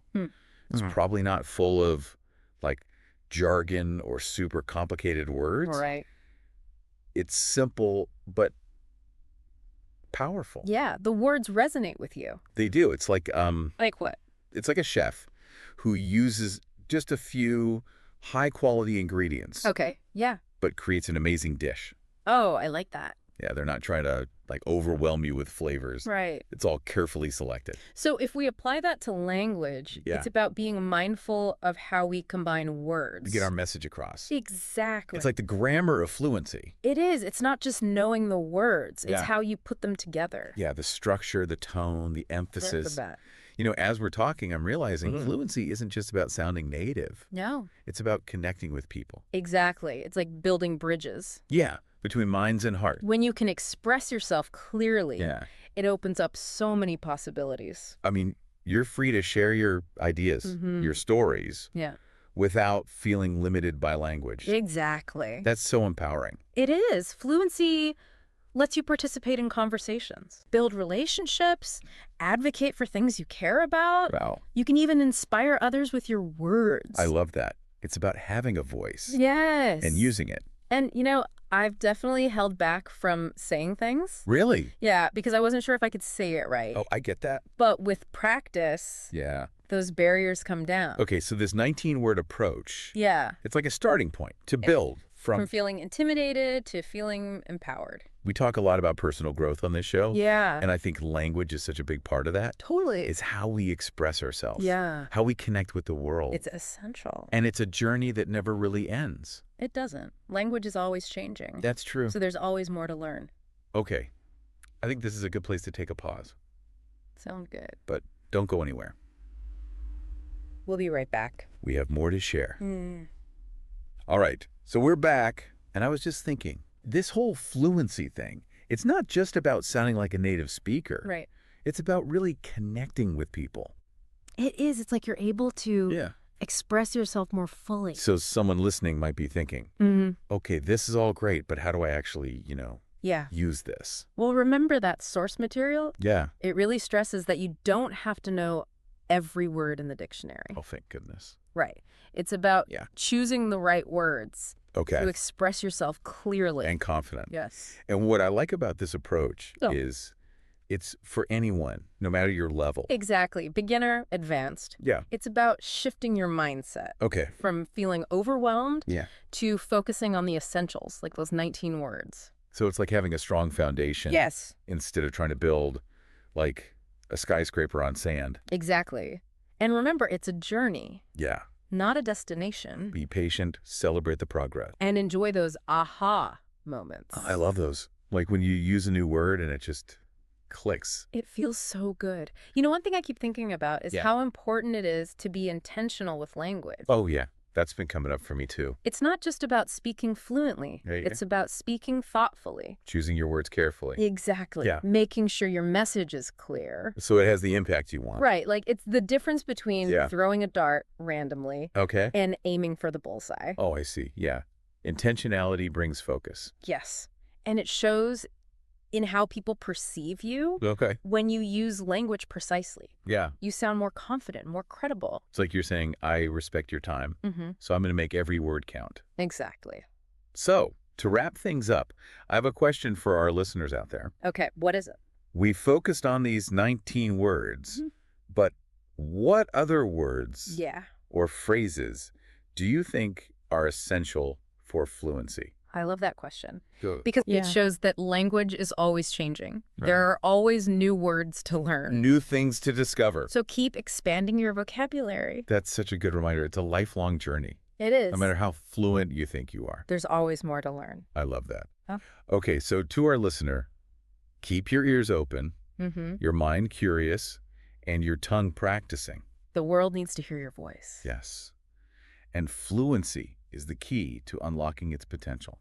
It's Mhm. probably not full of like jargon or super complicated words. Right. It's simple but powerful. Yeah. The words resonate with you. They do. It's like Like what? it's like a chef who uses just a few high quality ingredients Okay. Yeah. but creates an amazing dish. Oh, I like that. Yeah, they're not trying to like overwhelm you with flavors. Right. It's all carefully selected. So if we apply that to language, Yeah. it's about being mindful of how we combine words. To get our message across. Exactly. It's like the grammar of fluency. It is. It's not just knowing the words. It's Yeah. how you put them together. Yeah, the structure, the tone, the Right off the emphasis. bat. You know, as we're talking, I'm realizing fluency isn't just about sounding native. No. It's about connecting with people. Exactly. It's like building bridges. Yeah, between minds and heart. When you can express yourself clearly, Yeah. it opens up so many possibilities. I mean, you're free to share your ideas, your stories, Yeah. without feeling limited by language. Exactly. That's so empowering. It is. Fluency lets you participate in conversations, build relationships, advocate for things you care about. Wow. You can even inspire others with your words. I love that. It's about having a voice Yes. and using it. And, you know, I've definitely held back from saying things. Really? Yeah, because I wasn't sure if I could say it right. Oh, I get that. But with practice, Yeah. those barriers come down. Okay, so this 19-word approach, Yeah. it's like a starting point to build From from. feeling intimidated to feeling empowered. We talk a lot about personal growth on this show. Yeah. And I think language is such a big part of that. Totally. It's how we express ourselves. Yeah. How we connect with the world. It's essential. And it's a journey that never really ends. It doesn't. Language is always changing. That's true. So there's always more to learn. Okay. I think this is a good place to take a pause, Sound good. but don't go anywhere. We'll be right back. We have more to share. All right. So we're back, and I was just thinking, this whole fluency thing, it's not just about sounding like a native speaker. Right. It's about really connecting with people. It is. It's like you're able to Yeah. express yourself more fully. So someone listening might be thinking, Mm-hmm. okay, this is all great, but how do I actually, Yeah. use this? Well, remember that source material? Yeah. It really stresses that you don't have to know every word in the dictionary. Oh, thank goodness. Right. It's about Yeah. choosing the right words to Okay. express yourself clearly. And confident. Yes. And what I like about this approach Oh. is it's for anyone, no matter your level. Exactly. Beginner, advanced. Yeah. It's about shifting your mindset Okay. from feeling overwhelmed Yeah. to focusing on the essentials, like those 19 words. So it's like having a strong foundation Yes. instead of trying to build like a skyscraper on sand. Exactly. And remember, it's a journey, Yeah. not a destination. Be patient, celebrate the progress. And enjoy those aha moments. I love those. Like when you use a new word and it just clicks. It feels so good. You know, one thing I keep thinking about is Yeah. how important it is to be intentional with language. Oh, yeah. That's been coming up for me too. It's not just about speaking fluently. Yeah, yeah. It's about speaking thoughtfully. Choosing your words carefully. Exactly. Yeah. Making sure your message is clear. So it has the impact you want. Right. Like it's the difference between Yeah. throwing a dart randomly Okay. and aiming for the bullseye. Oh, I see. Yeah. Intentionality brings focus. Yes. And it shows in how people perceive you Okay. when you use language precisely. Yeah. You sound more confident, more credible. It's like you're saying, I respect your time, Mm-hmm. so I'm going to make every word count. Exactly. So, to wrap things up, I have a question for our listeners out there. Okay. What is it? We focused on these 19 words, Mhm. but what other words Yeah. or phrases do you think are essential for fluency? I love that question Go. because Yeah. it shows that language is always changing. Right. There are always new words to learn. New things to discover. So keep expanding your vocabulary. That's such a good reminder. It's a lifelong journey, It is. no matter how fluent you think you are. There's always more to learn. I love that. Oh. Okay, so to our listener, keep your ears open, Mm-hmm. your mind curious, and your tongue practicing. The world needs to hear your voice. Yes. And fluency is the key to unlocking its potential.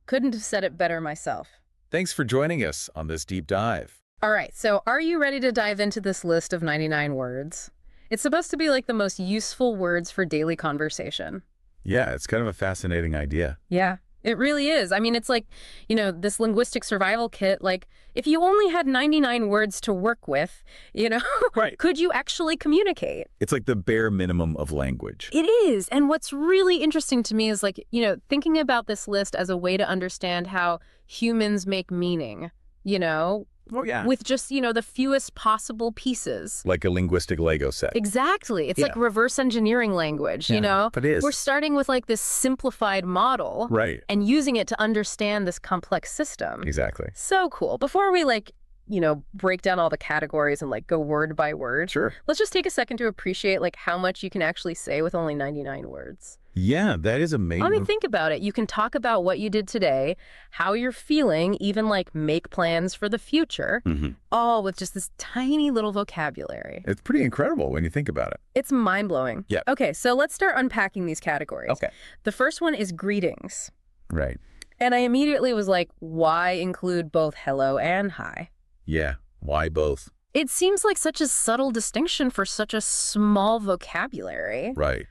Couldn't have said it better myself. Thanks for joining us on this deep dive. All right, so are you ready to dive into this list of 99 words? It's supposed to be like the most useful words for daily conversation. Yeah, it's kind of a fascinating idea. Yeah, it really is. I mean, it's like, you know, this linguistic survival kit, like if you only had 99 words to work with, you know, Right. could you actually communicate? It's like the bare minimum of language. It is. And what's really interesting to me is like, you know, thinking about this list as a way to understand how humans make meaning, you know, Oh, yeah. with just, you know, the fewest possible pieces. Like a linguistic Lego set. Exactly. It's like Yeah. reverse engineering language, Yeah, you know? but it is. We're starting with like this simplified model Right. and using it to understand this complex system. Exactly. So cool. Before we like, you know, break down all the categories and like go word by word, Sure. let's just take a second to appreciate like how much you can actually say with only 99 words. Yeah, that is amazing. I mean, think about it. You can talk about what you did today, how you're feeling, even like make plans for the future, Mhm. all with just this tiny little vocabulary. It's pretty incredible when you think about it. It's mind-blowing. Yeah. Okay, so let's start unpacking these categories. Okay. The first one is greetings. Right. And I immediately was like, why include both hello and hi? Yeah. Why both? It seems like such a subtle distinction for such a small vocabulary. Right.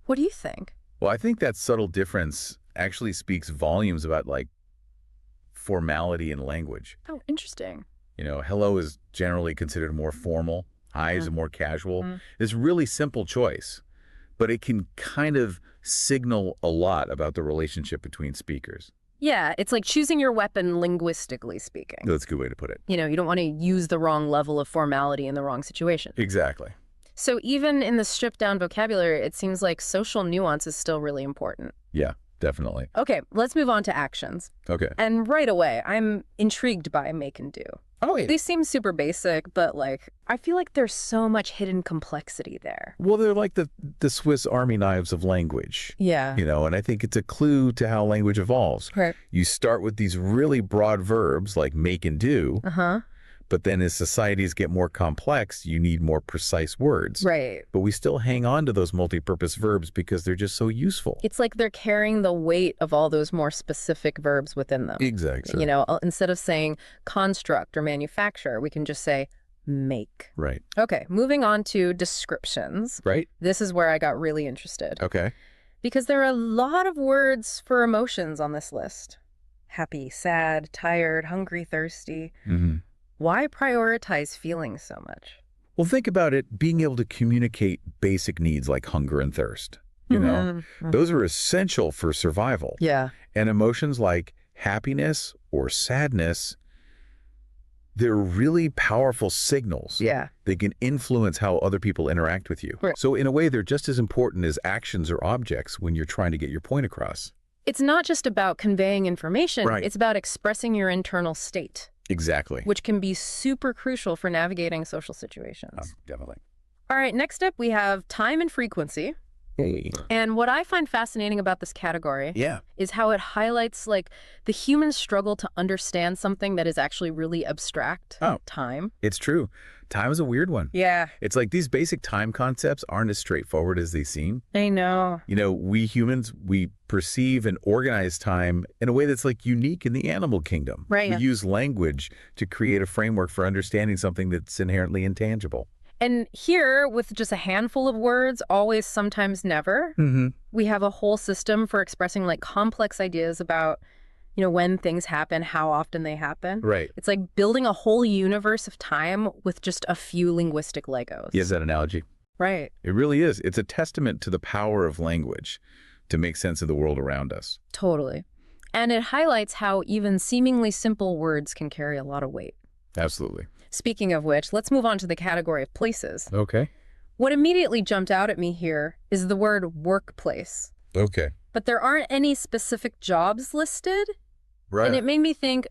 What do you think? Well, I think that subtle difference actually speaks volumes about like formality in language. Oh, interesting. You know, hello is generally considered more formal. Hi is a more casual. Mhm. It's a really simple choice, but it can kind of signal a lot about the relationship between speakers. Yeah, it's like choosing your weapon linguistically speaking. That's a good way to put it. You know, you don't want to use the wrong level of formality in the wrong situation. Exactly. So even in the stripped down vocabulary, it seems like social nuance is still really important. Yeah, definitely. Okay, let's move on to actions. Okay. And right away, I'm intrigued by make and do. Oh, yeah. They seem super basic, but like, I feel like there's so much hidden complexity there. Well, they're like the Swiss Army knives of language, Yeah. you know, and I think it's a clue to how language evolves. Right. You start with these really broad verbs like make and do, Uh-huh. but then as societies get more complex, you need more precise words. Right. But we still hang on to those multi-purpose verbs because they're just so useful. It's like they're carrying the weight of all those more specific verbs within them. Exactly. You know, instead of saying construct or manufacture, we can just say make. Right. Okay, moving on to descriptions. Right? This is where I got really interested Okay. because there are a lot of words for emotions on this list. Happy, sad, tired, hungry, thirsty. Mm-hmm. Why prioritize feelings so much? Well, think about it, being able to communicate basic needs like hunger and thirst. You know, those are essential for survival. Yeah. And emotions like happiness or sadness, they're really powerful signals. Yeah. They can influence how other people interact with you. Right. So in a way, they're just as important as actions or objects when you're trying to get your point across. It's not just about conveying information. Right. It's about expressing your internal state. Exactly. Which can be super crucial for navigating social situations. Definitely. All right, next up we have time and frequency. Hey. And what I find fascinating about this category Yeah. is how it highlights like the human struggle to understand something that is actually really abstract. Oh. Time. It's true. Time is a weird one. Yeah. It's like these basic time concepts aren't as straightforward as they seem. I know. You know, we humans, we perceive and organize time in a way that's like unique in the animal kingdom. Right. We use language to create a framework for understanding something that's inherently intangible. And here, with just a handful of words, always, sometimes, never, we have a whole system for expressing like complex ideas about, you know, when things happen, how often they happen. Right. It's like building a whole universe of time with just a few linguistic Legos. Yes, that analogy. Right. It really is. It's a testament to the power of language to make sense of the world around us. Totally. And it highlights how even seemingly simple words can carry a lot of weight. Absolutely. Speaking of which, let's move on to the category of places. Okay. What immediately jumped out at me here is the word workplace. Okay. But there aren't any specific jobs listed. Right. And it made me think,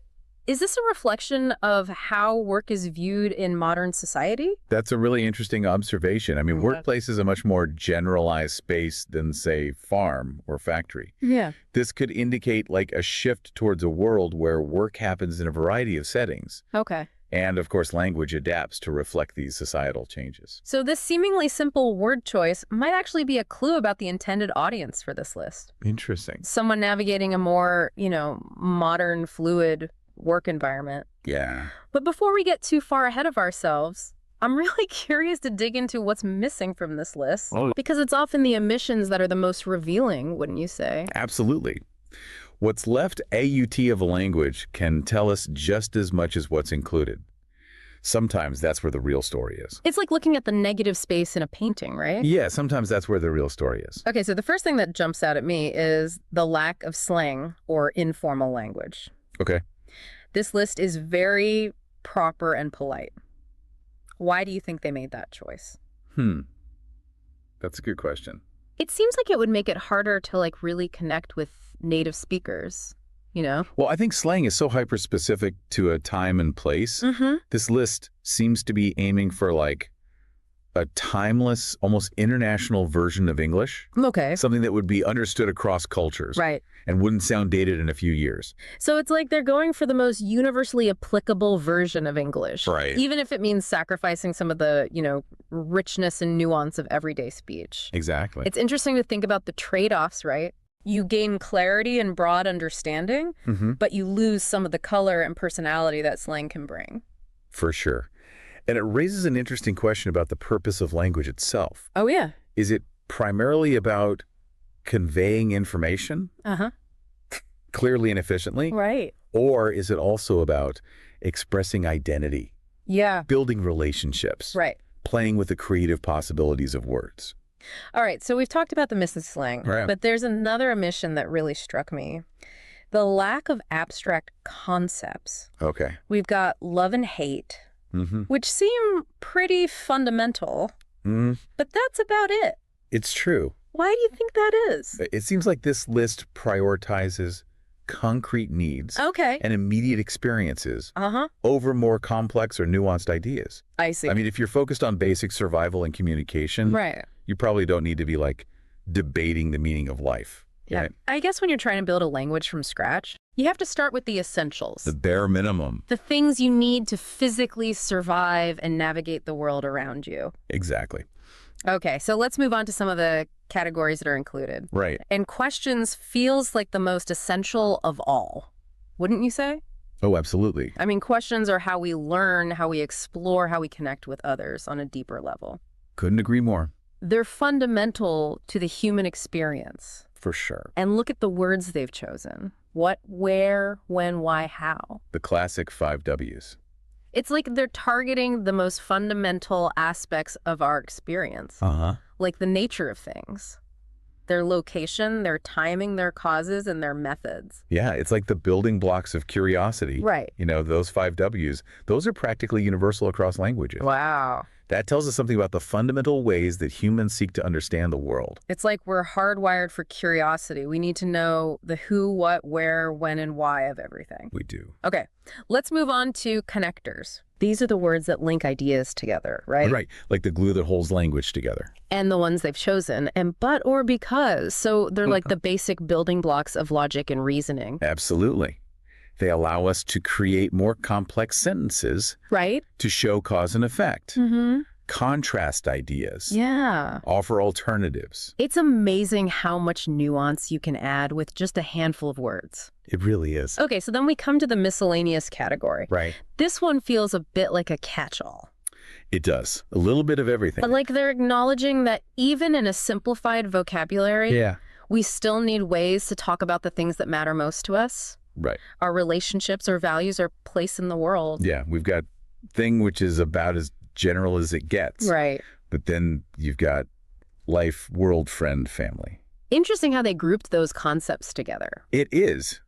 is this a reflection of how work is viewed in modern society? That's a really interesting observation. I mean, workplace is a much more generalized space than, say, farm or factory. Yeah. This could indicate like a shift towards a world where work happens in a variety of settings. Okay. And, of course, language adapts to reflect these societal changes. So this seemingly simple word choice might actually be a clue about the intended audience for this list. Interesting. Someone navigating a more, you know, modern, fluid work environment. Yeah. But before we get too far ahead of ourselves, I'm really curious to dig into what's missing from this list, because it's often the omissions that are the most revealing, wouldn't you say? Absolutely. What's left AUT of a language can tell us just as much as what's included. Sometimes that's where the real story is. It's like looking at the negative space in a painting, right? Yeah, sometimes that's where the real story is. Okay, so the first thing that jumps out at me is the lack of slang or informal language. Okay. This list is very proper and polite. Why do you think they made that choice? That's a good question. It seems like it would make it harder to like really connect with native speakers, you know? Well, I think slang is so hyper-specific to a time and place. This list seems to be aiming for like a timeless, almost international version of English. Okay. Something that would be understood across cultures. Right. And wouldn't sound dated in a few years. So it's like they're going for the most universally applicable version of English. Right. Even if it means sacrificing some of the, you know, richness and nuance of everyday speech. Exactly. It's interesting to think about the trade-offs, right? You gain clarity and broad understanding, but you lose some of the color and personality that slang can bring. For sure. And it raises an interesting question about the purpose of language itself. Oh, yeah. Is it primarily about conveying information clearly and efficiently? Right. Or is it also about expressing identity, Yeah. building relationships, Right. playing with the creative possibilities of words? All right, so we've talked about the missing slang, Right. but there's another omission that really struck me. The lack of abstract concepts. Okay. We've got love and hate, which seem pretty fundamental, but that's about it. It's true. Why do you think that is? It seems like this list prioritizes concrete needs Okay. and immediate experiences Uh-huh. over more complex or nuanced ideas. I see. I mean, if you're focused on basic survival and communication, Right. you probably don't need to be like debating the meaning of life. Yeah. Right? I guess when you're trying to build a language from scratch, you have to start with the essentials. The bare minimum. The things you need to physically survive and navigate the world around you. Exactly. Okay, so let's move on to some of the categories that are included. Right. And questions feels like the most essential of all, wouldn't you say? Oh, absolutely. I mean, questions are how we learn, how we explore, how we connect with others on a deeper level. Couldn't agree more. They're fundamental to the human experience. For sure. And look at the words they've chosen. What, where, when, why, how. The classic 5 W's. It's like they're targeting the most fundamental aspects of our experience, like the nature of things, their location, their timing, their causes, and their methods. Yeah, it's like the building blocks of curiosity. Right. You know, those 5 W's, those are practically universal across languages. Wow. That tells us something about the fundamental ways that humans seek to understand the world. It's like we're hardwired for curiosity. We need to know the who, what, where, when, and why of everything. We do. Okay, let's move on to connectors. These are the words that link ideas together, right? Right, like the glue that holds language together. And the ones they've chosen, and but or because. So they're like the basic building blocks of logic and reasoning. Absolutely. They allow us to create more complex sentences. Right? To show cause and effect. Mm-hmm. Contrast ideas. Yeah. Offer alternatives. It's amazing how much nuance you can add with just a handful of words. It really is. Okay, so then we come to the miscellaneous category. Right. This one feels a bit like a catch-all. It does. A little bit of everything. But like they're acknowledging that even in a simplified vocabulary, we still need ways to talk about the things that matter most to us. Right. Our relationships, our values, our place in the world. Yeah, we've got thing which is about as general as it gets. Right. But then you've got life, world, friend, family. Interesting how they grouped those concepts together. It is.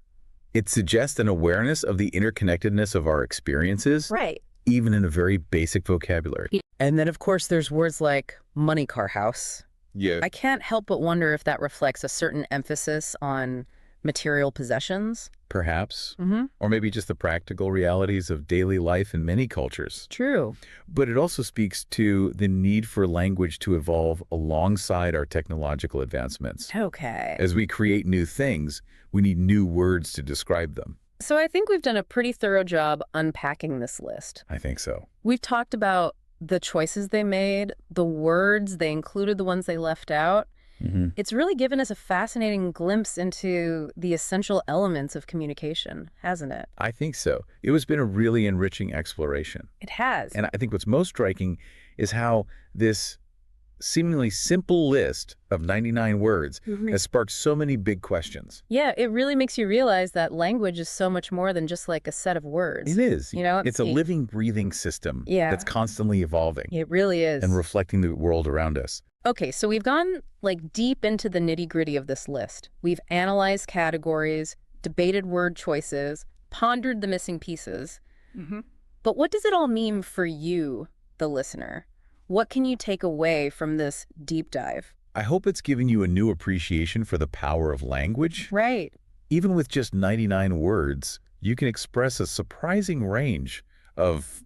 It suggests an awareness of the interconnectedness of our experiences. Right. Even in a very basic vocabulary. And then, of course, there's words like money car house. Yeah. I can't help but wonder if that reflects a certain emphasis on material possessions. Perhaps. Mm-hmm. Or maybe just the practical realities of daily life in many cultures. True. But it also speaks to the need for language to evolve alongside our technological advancements. Okay. As we create new things, we need new words to describe them. So I think we've done a pretty thorough job unpacking this list. I think so. We've talked about the choices they made, the words they included, the ones they left out. Mm-hmm. It's really given us a fascinating glimpse into the essential elements of communication, hasn't it? I think so. It has been a really enriching exploration. It has. And I think what's most striking is how this seemingly simple list of 99 words has sparked so many big questions. Yeah, it really makes you realize that language is so much more than just like a set of words. It is. You know, it's a living, breathing system that's constantly evolving. It really is. And reflecting the world around us. Okay, so we've gone like deep into the nitty-gritty of this list. We've analyzed categories, debated word choices, pondered the missing pieces. But what does it all mean for you, the listener? What can you take away from this deep dive? I hope it's given you a new appreciation for the power of language. Right. Even with just 99 words, you can express a surprising range of,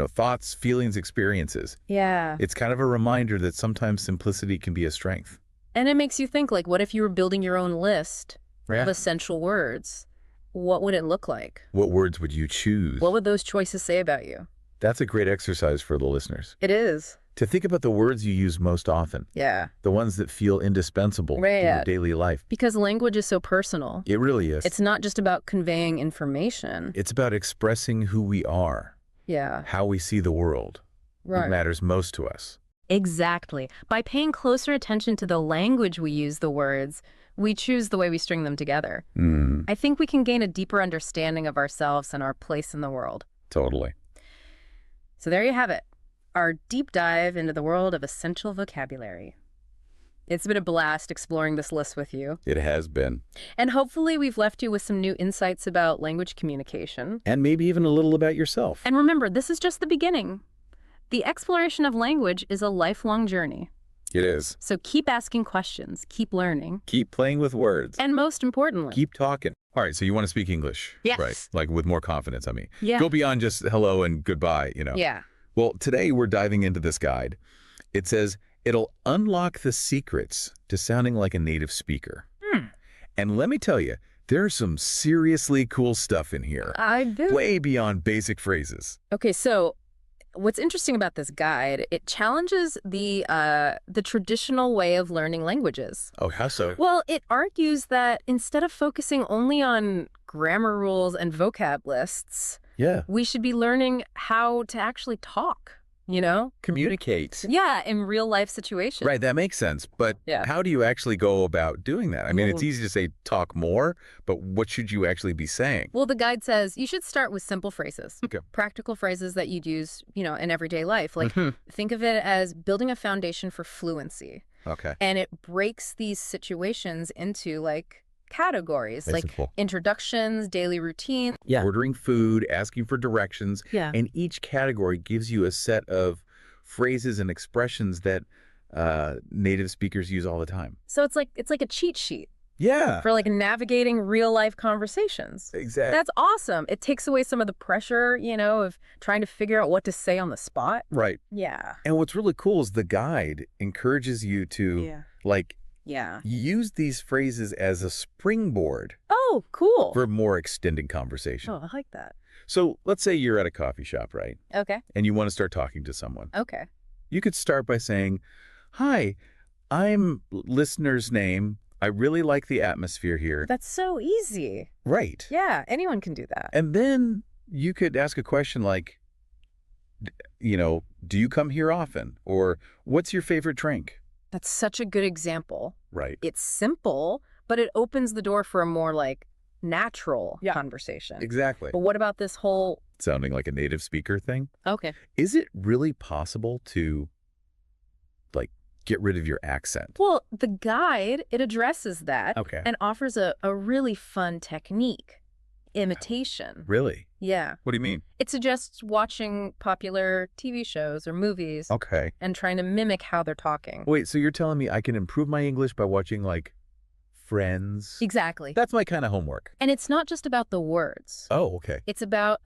thoughts, feelings, experiences. Yeah. It's kind of a reminder that sometimes simplicity can be a strength. And it makes you think, like, what if you were building your own list of essential words? What would it look like? What words would you choose? What would those choices say about you? That's a great exercise for the listeners. It is. To think about the words you use most often. Yeah. The ones that feel indispensable in your daily life. Because language is so personal. It really is. It's not just about conveying information. It's about expressing who we are. Yeah. How we see the world. Right. What matters most to us. Exactly. By paying closer attention to the language we use the words, we choose the way we string them together. I think we can gain a deeper understanding of ourselves and our place in the world. Totally. So there you have it, our deep dive into the world of essential vocabulary. It's been a blast exploring this list with you. It has been. And hopefully we've left you with some new insights about language communication. And maybe even a little about yourself. And remember, this is just the beginning. The exploration of language is a lifelong journey. It is. So keep asking questions, keep learning. Keep playing with words. And most importantly, keep talking. All right, so you want to speak English. Yes. Right, like with more confidence, I mean. Yeah. Go beyond just hello and goodbye, Yeah. Well, today we're diving into this guide. It says, it'll unlock the secrets to sounding like a native speaker. And let me tell you, there's some seriously cool stuff in here. I do. Way beyond basic phrases. Okay, so what's interesting about this guide, it challenges the traditional way of learning languages. Oh, how so? Well, it argues that instead of focusing only on grammar rules and vocab lists, we should be learning how to actually talk you know? Communicate. Yeah, in real life situations. Right, that makes sense. But Yeah. how do you actually go about doing that? I mean, it's easy to say talk more, but what should you actually be saying? Well, the guide says you should start with simple phrases, Okay. practical phrases that you'd use, in everyday life. Like, Mhm. think of it as building a foundation for fluency. Okay. And it breaks these situations into, like, categories, Very like simple. introductions, daily routine. Yeah. Ordering food, asking for directions, Yeah. and each category gives you a set of phrases and expressions that native speakers use all the time. So it's like a cheat sheet Yeah, for, like, navigating real life conversations. exactly. That's awesome. It takes away some of the pressure, of trying to figure out what to say on the spot. Right. Yeah. And what's really cool is the guide encourages you to, like, Yeah. use these phrases as a springboard Oh, cool. for more extended conversation. Oh, I like that. So let's say you're at a coffee shop, right? Okay. And you want to start talking to someone. Okay. You could start by saying, "Hi, I'm listener's name. I really like the atmosphere here." That's so easy. Right. Yeah, anyone can do that. And then you could ask a question like, do you come here often? Or what's your favorite drink? That's such a good example. Right. It's simple, but it opens the door for a more, like, natural Yeah. conversation. Exactly. But what about this whole... Sounding like a native speaker thing. Okay. Is it really possible to, like, get rid of your accent? Well, the guide, it addresses that Okay. and offers a really fun technique. Imitation. Really? Yeah. What do you mean? It suggests watching popular TV shows or movies Okay. and trying to mimic how they're talking. Wait, so you're telling me I can improve my English by watching, like, Friends? Exactly. That's my kind of homework. And it's not just about the words. Oh, okay. It's about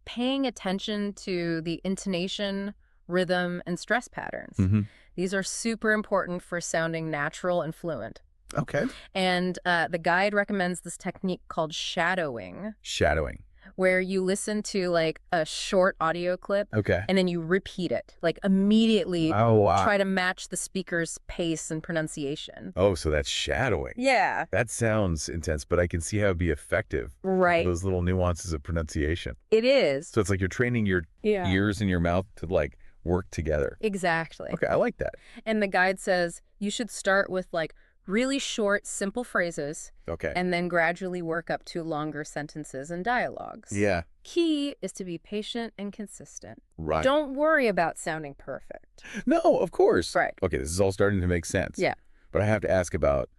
paying attention to the intonation, rhythm, and stress patterns. Mm-hmm. These are super important for sounding natural and fluent. Okay. And the guide recommends this technique called shadowing, Shadowing. where you listen to, like, a short audio clip Okay. and then you repeat it, like, immediately Oh, wow. try to match the speaker's pace and pronunciation. Oh, so that's shadowing. Yeah. That sounds intense, but I can see how it'd be effective. Right. Those little nuances of pronunciation. It is. So it's like you're training your ears and your mouth to, like, work together. Exactly. Okay, I like that. And the guide says you should start with, like, really short, simple phrases Okay. and then gradually work up to longer sentences and dialogues. Yeah. Key is to be patient and consistent. Right. Don't worry about sounding perfect. No, of course. Right. Okay, this is all starting to make sense. Yeah. But I have to ask about,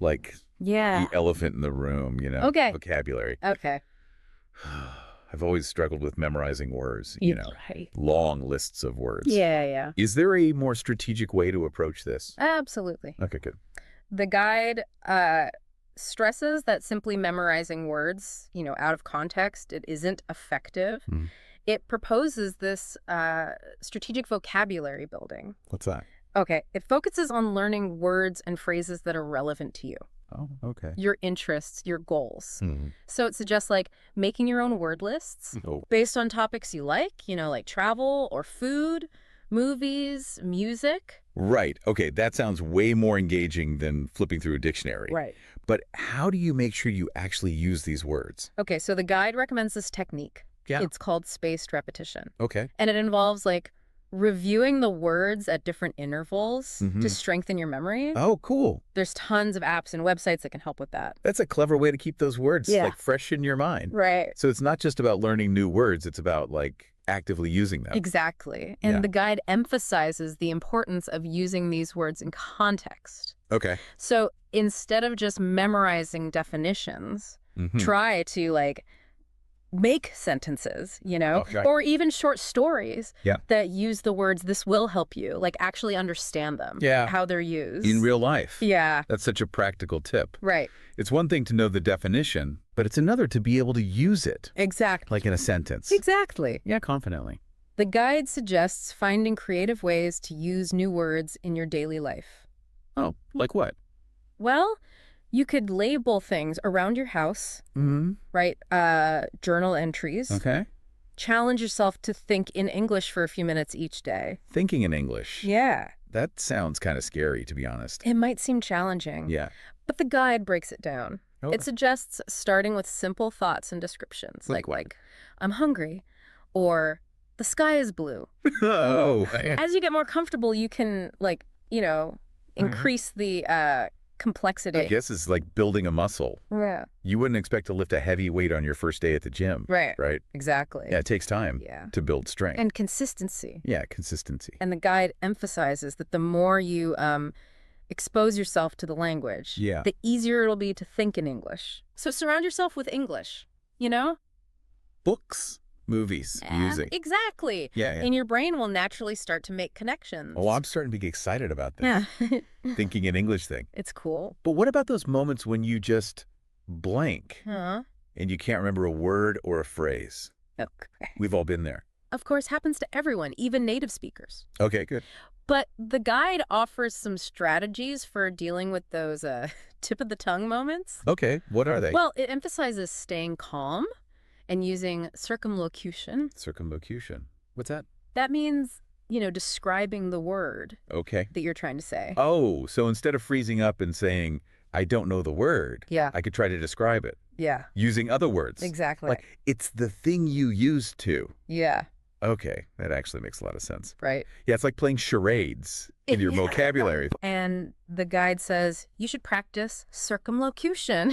like, Yeah. the elephant in the room, Okay. vocabulary. Okay. I've always struggled with memorizing words, Right. long lists of words. Yeah. Is there a more strategic way to approach this? Absolutely. Okay, good. The guide stresses that simply memorizing words, out of context, it isn't effective. Mhm. It proposes this strategic vocabulary building. What's that? Okay, it focuses on learning words and phrases that are relevant to you, Oh, okay. your interests, your goals. Hmm. So it suggests, like, making your own word lists Oh, based on topics you like, like travel or food, movies, music. right. Okay, that sounds way more engaging than flipping through a dictionary. Right. But how do you make sure you actually use these words? Okay, so the guide recommends this technique. Yeah. It's called spaced repetition. Okay. And it involves, like, reviewing the words at different intervals Mhm. to strengthen your memory. Oh, cool. There's tons of apps and websites that can help with that. That's a clever way to keep those words, Yeah. like, fresh in your mind. Right. So it's not just about learning new words, it's about, like, actively using them. Exactly. And Yeah. the guide emphasizes the importance of using these words in context. Okay. So instead of just memorizing definitions, Mhm. try to, like, make sentences, Okay. or even short stories Yeah. that use the words "this will help you," like, actually understand them, Yeah. how they're used. In real life. Yeah, That's such a practical tip. right. It's one thing to know the definition, but it's another to be able to use it, Exactly. like in a sentence. Exactly. Yeah, confidently. The guide suggests finding creative ways to use new words in your daily life. Oh, like what? Well, you could label things around your house, Mm-hmm. right? Journal entries. Okay. Challenge yourself to think in English for a few minutes each day. Thinking in English. Yeah. That sounds kind of scary, to be honest. It might seem challenging, Yeah. but the guide breaks it down. Oh. It suggests starting with simple thoughts and descriptions, Like what? like I'm hungry, or the sky is blue. Oh. As you get more comfortable, you can, like, increase the complexity. I guess it's like building a muscle. Yeah. You wouldn't expect to lift a heavy weight on your first day at the gym. Right. Right? Exactly. Yeah, it takes time to build strength. And consistency. Yeah, consistency. And the guide emphasizes that the more you expose yourself to the language, the easier it'll be to think in English. So surround yourself with English, Books, movies, music. Exactly. Yeah. And your brain will naturally start to make connections. Oh, I'm starting to get excited about this. Yeah. Thinking in English thing. It's cool. But what about those moments when you just blank Huh? and you can't remember a word or a phrase? Okay. We've all been there. Of course, happens to everyone, even native speakers. Okay, good. But the guide offers some strategies for dealing with those tip of the tongue moments. Okay, what are they? Well, it emphasizes staying calm and using circumlocution. Circumlocution. What's that? That means, describing the word Okay. that you're trying to say. Oh, so instead of freezing up and saying, I don't know the word, I could try to describe it Yeah. using other words. Exactly. Like, it's the thing you used to. Yeah. Okay, that actually makes a lot of sense. Right. Yeah, it's like playing charades in your vocabulary. And the guide says you should practice circumlocution,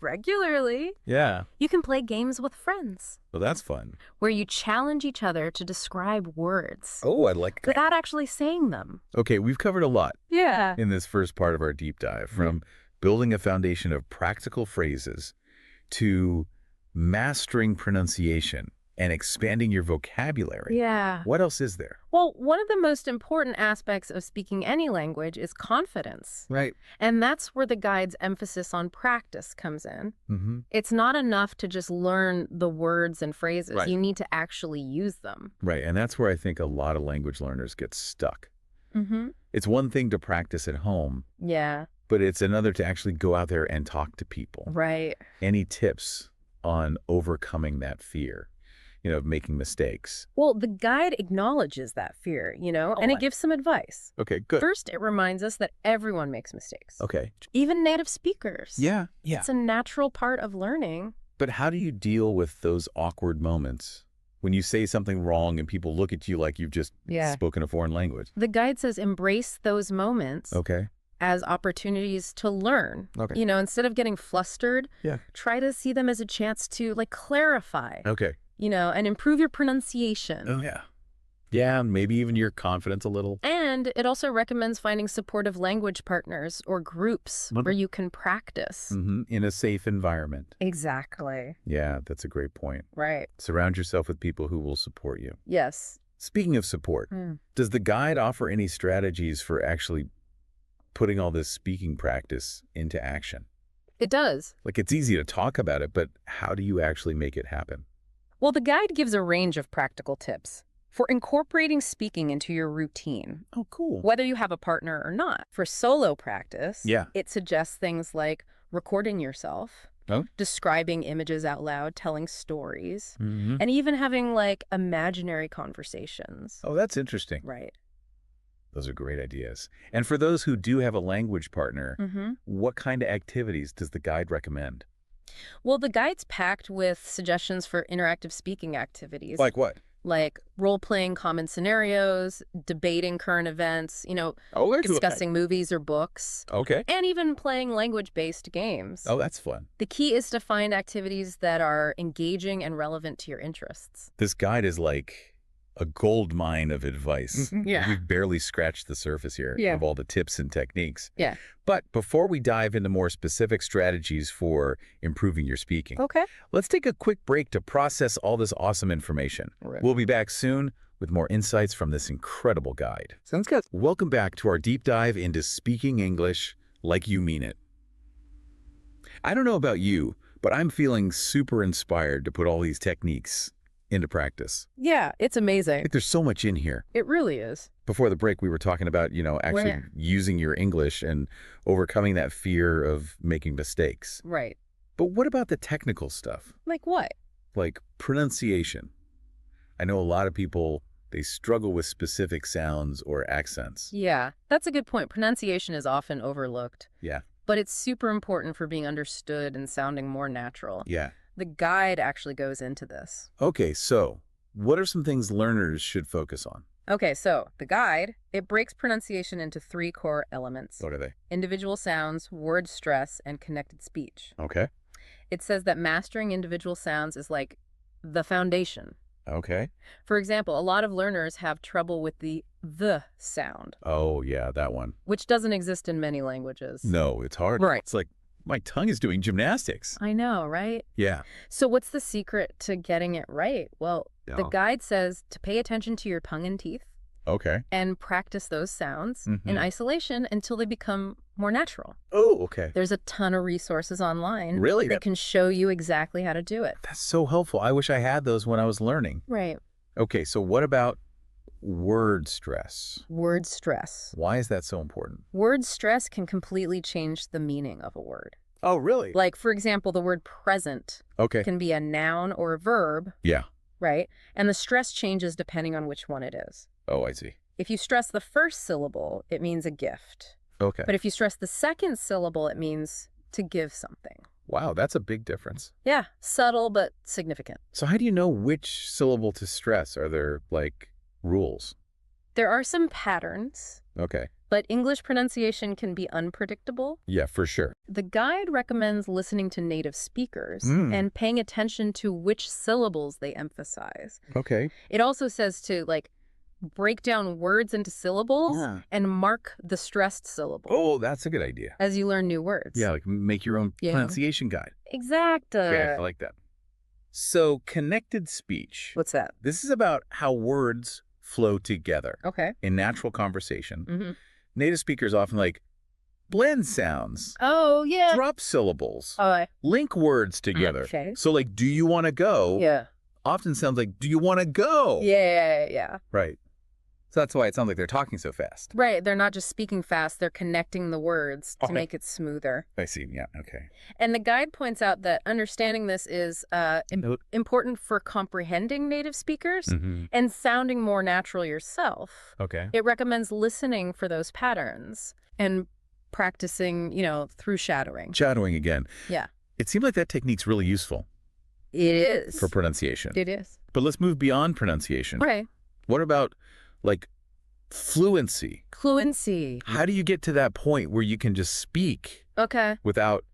regularly. Yeah. You can play games with friends Well, that's fun. where you challenge each other to describe words Oh, I like that. without actually saying them. Okay, we've covered a lot Yeah. in this first part of our deep dive, from building a foundation of practical phrases to mastering pronunciation and expanding your vocabulary. Yeah. What else is there? Well, one of the most important aspects of speaking any language is confidence. Right. And that's where the guide's emphasis on practice comes in. Mm-hmm. It's not enough to just learn the words and phrases. Right. You need to actually use them. Right, and that's where I think a lot of language learners get stuck. Mm-hmm. It's one thing to practice at home, Yeah. but it's another to actually go out there and talk to people. Right. Any tips on overcoming that fear, of making mistakes? Well, the guide acknowledges that fear, and it gives some advice. Okay, good. First, it reminds us that everyone makes mistakes. Okay. Even native speakers. Yeah. It's a natural part of learning. But how do you deal with those awkward moments when you say something wrong and people look at you like you've just spoken a foreign language? The guide says embrace those moments as opportunities to learn. Okay. Instead of getting flustered, try to see them as a chance to clarify. Okay. And improve your pronunciation. Oh, yeah. Yeah, maybe even your confidence a little. And it also recommends finding supportive language partners or groups where you can practice. Mm-hmm. In a safe environment. Exactly. Yeah, that's a great point. Right. Surround yourself with people who will support you. Yes. Speaking of support, does the guide offer any strategies for actually putting all this speaking practice into action? It does. Like, it's easy to talk about it, but how do you actually make it happen? Well, the guide gives a range of practical tips for incorporating speaking into your routine. Oh, cool. Whether you have a partner or not. For solo practice, Yeah. it suggests things like recording yourself, describing images out loud, telling stories, and even having imaginary conversations. Oh, that's interesting. Right. Those are great ideas. And for those who do have a language partner, what kind of activities does the guide recommend? Well, the guide's packed with suggestions for interactive speaking activities. Like what? Like role-playing common scenarios, debating current events, discussing movies or books. Okay. And even playing language-based games. Oh, that's fun. The key is to find activities that are engaging and relevant to your interests. This guide is like a gold mine of advice. Yeah. We've barely scratched the surface here of all the tips and techniques. Yeah. But before we dive into more specific strategies for improving your speaking, let's take a quick break to process all this awesome information. Right. We'll be back soon with more insights from this incredible guide. Sounds good. Welcome back to our deep dive into speaking English like you mean it. I don't know about you, but I'm feeling super inspired to put all these techniques into practice. Yeah, it's amazing. There's so much in here. It really is. Before the break, we were talking about, actually using your English and overcoming that fear of making mistakes. Right. But what about the technical stuff? Like what? Like pronunciation. I know a lot of people, they struggle with specific sounds or accents. Yeah, that's a good point. Pronunciation is often overlooked. Yeah. But it's super important for being understood and sounding more natural. Yeah. The guide actually goes into this. Okay, so what are some things learners should focus on? Okay, so the guide, it breaks pronunciation into 3 core elements. What are they? Individual sounds, word stress, and connected speech. Okay. It says that mastering individual sounds is like the foundation. Okay. For example, a lot of learners have trouble with the sound, Oh, yeah, that one. which doesn't exist in many languages. No, it's hard. Right. It's like my tongue is doing gymnastics. I know, right? Yeah. So what's the secret to getting it right? Well, the Oh. guide says to pay attention to your tongue and teeth Okay. and practice those sounds Mhm. in isolation until they become more natural. Oh, okay. There's a ton of resources online Really? that can show you exactly how to do it. That's so helpful. I wish I had those when I was learning. Right. Okay, so what about word stress? Word stress. Why is that so important? Word stress can completely change the meaning of a word. Oh, really? Like, for example, the word present Okay. can be a noun or a verb, Yeah. right? And the stress changes depending on which one it is. Oh, I see. If you stress the first syllable, it means a gift. Okay. But if you stress the second syllable, it means to give something. Wow, that's a big difference. Yeah, subtle but significant. So how do you know which syllable to stress? Are there, like, rules? There are some patterns, Okay. but English pronunciation can be unpredictable. Yeah, for sure. The guide recommends listening to native speakers Mm. and paying attention to which syllables they emphasize. Okay. It also says to, like, break down words into syllables Yeah. and mark the stressed syllable Oh, that's a good idea. as you learn new words. Yeah, like make your own Yeah. pronunciation guide. Exact. Yeah, I like that. So connected speech. What's that? This is about how words flow together Okay. in natural conversation. Mm-hmm. Native speakers often like blend sounds, Oh, yeah. drop syllables, Oh, link words together. okay. So like, do you want to go? Yeah. Often sounds like, do you want to go? Yeah. Right. So that's why it sounds like they're talking so fast. Right. They're not just speaking fast, they're connecting the words to Okay. make it smoother. I see. Yeah. Okay. And the guide points out that understanding this is important for comprehending native speakers Mm-hmm. and sounding more natural yourself. Okay. It recommends listening for those patterns and practicing, through shadowing. Shadowing again. Yeah. It seems like that technique's really useful It is. for pronunciation. It is. But let's move beyond pronunciation. Okay. What about like fluency? Fluency. How do you get to that point where you can just speak Okay. without,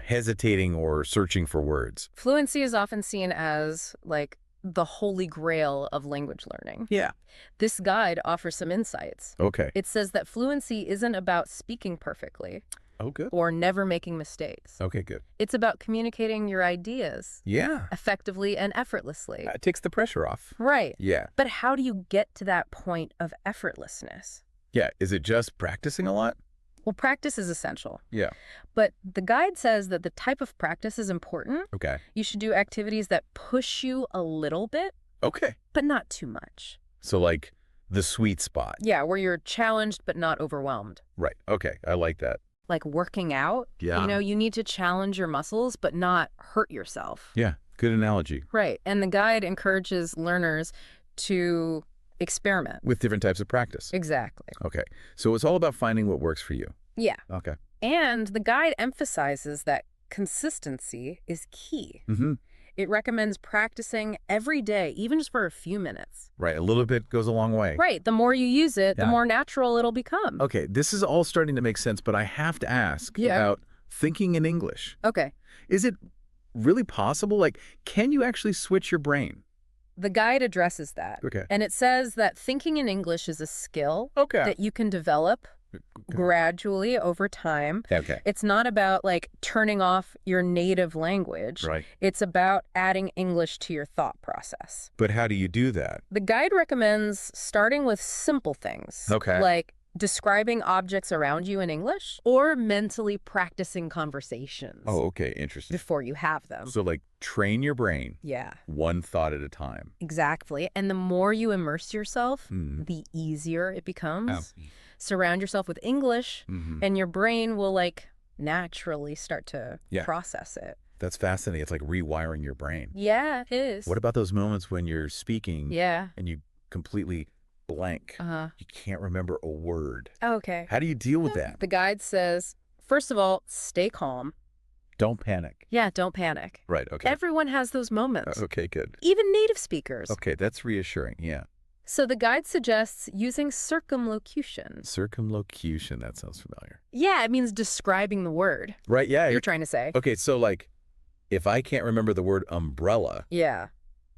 hesitating or searching for words? Fluency is often seen as like the holy grail of language learning. Yeah. This guide offers some insights. Okay. It says that fluency isn't about speaking perfectly Oh, good. or never making mistakes. Okay, good. It's about communicating your ideas Yeah. effectively and effortlessly. It takes the pressure off. Right. Yeah. But how do you get to that point of effortlessness? Yeah. Is it just practicing a lot? Well, practice is essential. Yeah. But the guide says that the type of practice is important. Okay. You should do activities that push you a little bit, Okay. but not too much. So like the sweet spot. Yeah, where you're challenged but not overwhelmed. Right. Okay. I like that. Like working out. Yeah. You need to challenge your muscles but not hurt yourself. Yeah. Good analogy. Right. And the guide encourages learners to experiment. With different types of practice. Exactly. Okay. So it's all about finding what works for you. Yeah. Okay. And the guide emphasizes that consistency is key. Mm-hmm. It recommends practicing every day, even just for a few minutes. Right. A little bit goes a long way. Right. The more you use it, the Yeah. more natural it'll become. Okay. This is all starting to make sense, but I have to ask Yeah. about thinking in English. Okay. Is it really possible? Like, can you actually switch your brain? The guide addresses that. Okay. And it says that thinking in English is a skill Okay. that you can develop gradually over time. Okay. It's not about like turning off your native language. Right. It's about adding English to your thought process. But how do you do that? The guide recommends starting with simple things. Okay. Like describing objects around you in English or mentally practicing conversations Oh, okay. Interesting. before you have them. So like train your brain Yeah, one thought at a time. exactly. And the more you immerse yourself, Hmm. the easier it becomes. Oh. Surround yourself with English Mhm. and your brain will like naturally start to Yeah. process it. That's fascinating. It's like rewiring your brain. Yeah, it is. What about those moments when you're speaking Yeah. and you completely blank? Uh-huh. You can't remember a word. Okay. How do you deal with that? The guide says, first of all, stay calm. Don't panic. Yeah, don't panic. Right, okay. Everyone has those moments. Okay, good. Even native speakers. Okay, that's reassuring, yeah. So the guide suggests using circumlocution. Circumlocution, that sounds familiar. Yeah, it means describing the word. Right, yeah. You're trying to say. Okay, so like, if I can't remember the word umbrella, Yeah.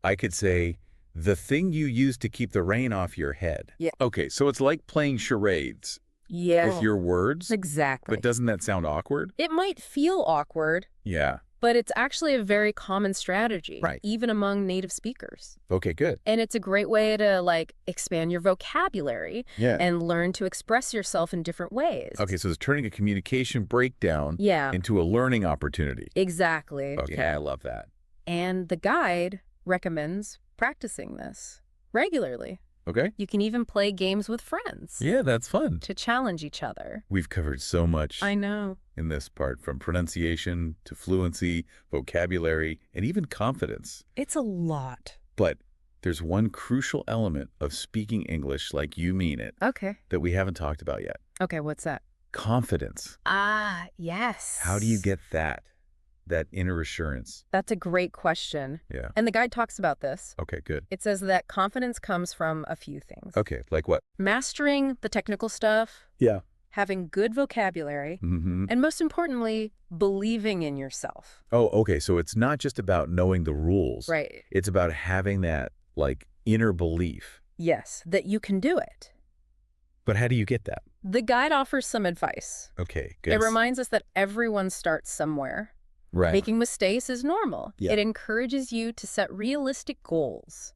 I could say, the thing you use to keep the rain off your head. Yeah. Okay, so it's like playing charades Yeah. with your words. Exactly. But doesn't that sound awkward? It might feel awkward, Yeah. but it's actually a very common strategy, Right. even among native speakers. Okay, good. And it's a great way to, like, expand your vocabulary Yeah. and learn to express yourself in different ways. Okay, so it's turning a communication breakdown Yeah, into a learning opportunity. exactly. Okay, I love that. And the guide recommends practicing this regularly. Okay. You can even play games with friends Yeah, that's fun. to challenge each other. We've covered so much I know. in this part, from pronunciation to fluency, vocabulary, and even confidence. It's a lot. But there's one crucial element of speaking English like you mean it Okay. that we haven't talked about yet. Okay, what's that? Confidence. Ah, yes. How do you get that inner assurance? That's a great question. Yeah. And the guide talks about this. Okay, good. It says that confidence comes from a few things. Okay, like what? Mastering the technical stuff, Yeah. having good vocabulary, Mm-hmm. and most importantly, believing in yourself. Oh, okay, so it's not just about knowing the rules. Right. It's about having that, like, inner belief. Yes, that you can do it. But how do you get that? The guide offers some advice. Okay, good. It reminds us that everyone starts somewhere. Right. Making mistakes is normal. Yeah. It encourages you to set realistic goals.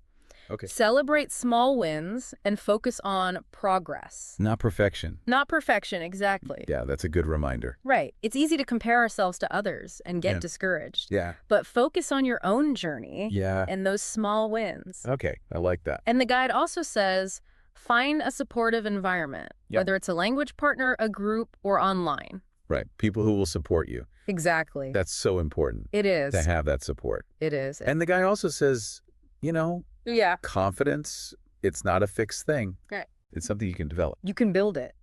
Okay. Celebrate small wins and focus on progress. Not perfection. Not perfection, exactly. Yeah, that's a good reminder. Right. It's easy to compare ourselves to others and get Yeah. discouraged. Yeah. But focus on your own journey Yeah. and those small wins. Okay, I like that. And the guide also says, find a supportive environment, Yeah. whether it's a language partner, a group, or online. Right. People who will support you. Exactly. That's so important It is. to have that support. It is. And the guy also says, you know, Yeah. confidence, it's not a fixed thing. Right. It's something you can develop. You can build it.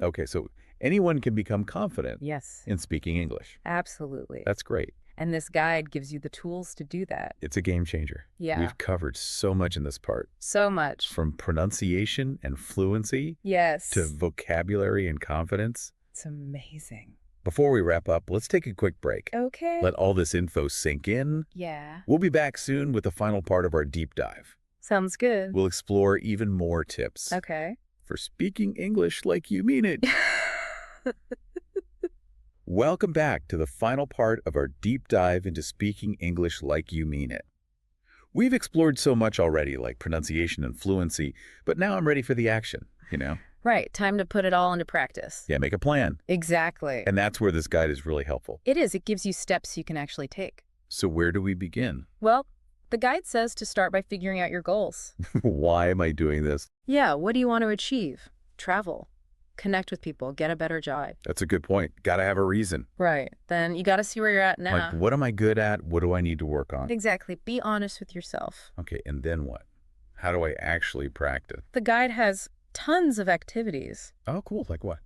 Okay, so anyone can become confident Yes. in speaking English. Absolutely. That's great. And this guide gives you the tools to do that. It's a game changer. Yeah. We've covered so much in this part, So much. from pronunciation and fluency Yes. to vocabulary and confidence. It's amazing. Before we wrap up, let's take a quick break. Okay. Let all this info sink in. Yeah. We'll be back soon with the final part of our deep dive. Sounds good. We'll explore even more tips Okay. for speaking English like you mean it. Welcome back to the final part of our deep dive into speaking English like you mean it. We've explored so much already, like pronunciation and fluency, but now I'm ready for the action, you know? Right. Time to put it all into practice. Yeah, make a plan. Exactly. And that's where this guide is really helpful. It is. It gives you steps you can actually take. So where do we begin? Well, the guide says to start by figuring out your goals. Why am I doing this? Yeah. What do you want to achieve? Travel. Connect with people. Get a better job. That's a good point. Got to have a reason. Right. Then you got to see where you're at now. Like, what am I good at? What do I need to work on? Exactly. Be honest with yourself. Okay, and then what? How do I actually practice? The guide has tons of activities. Oh, cool. Like what?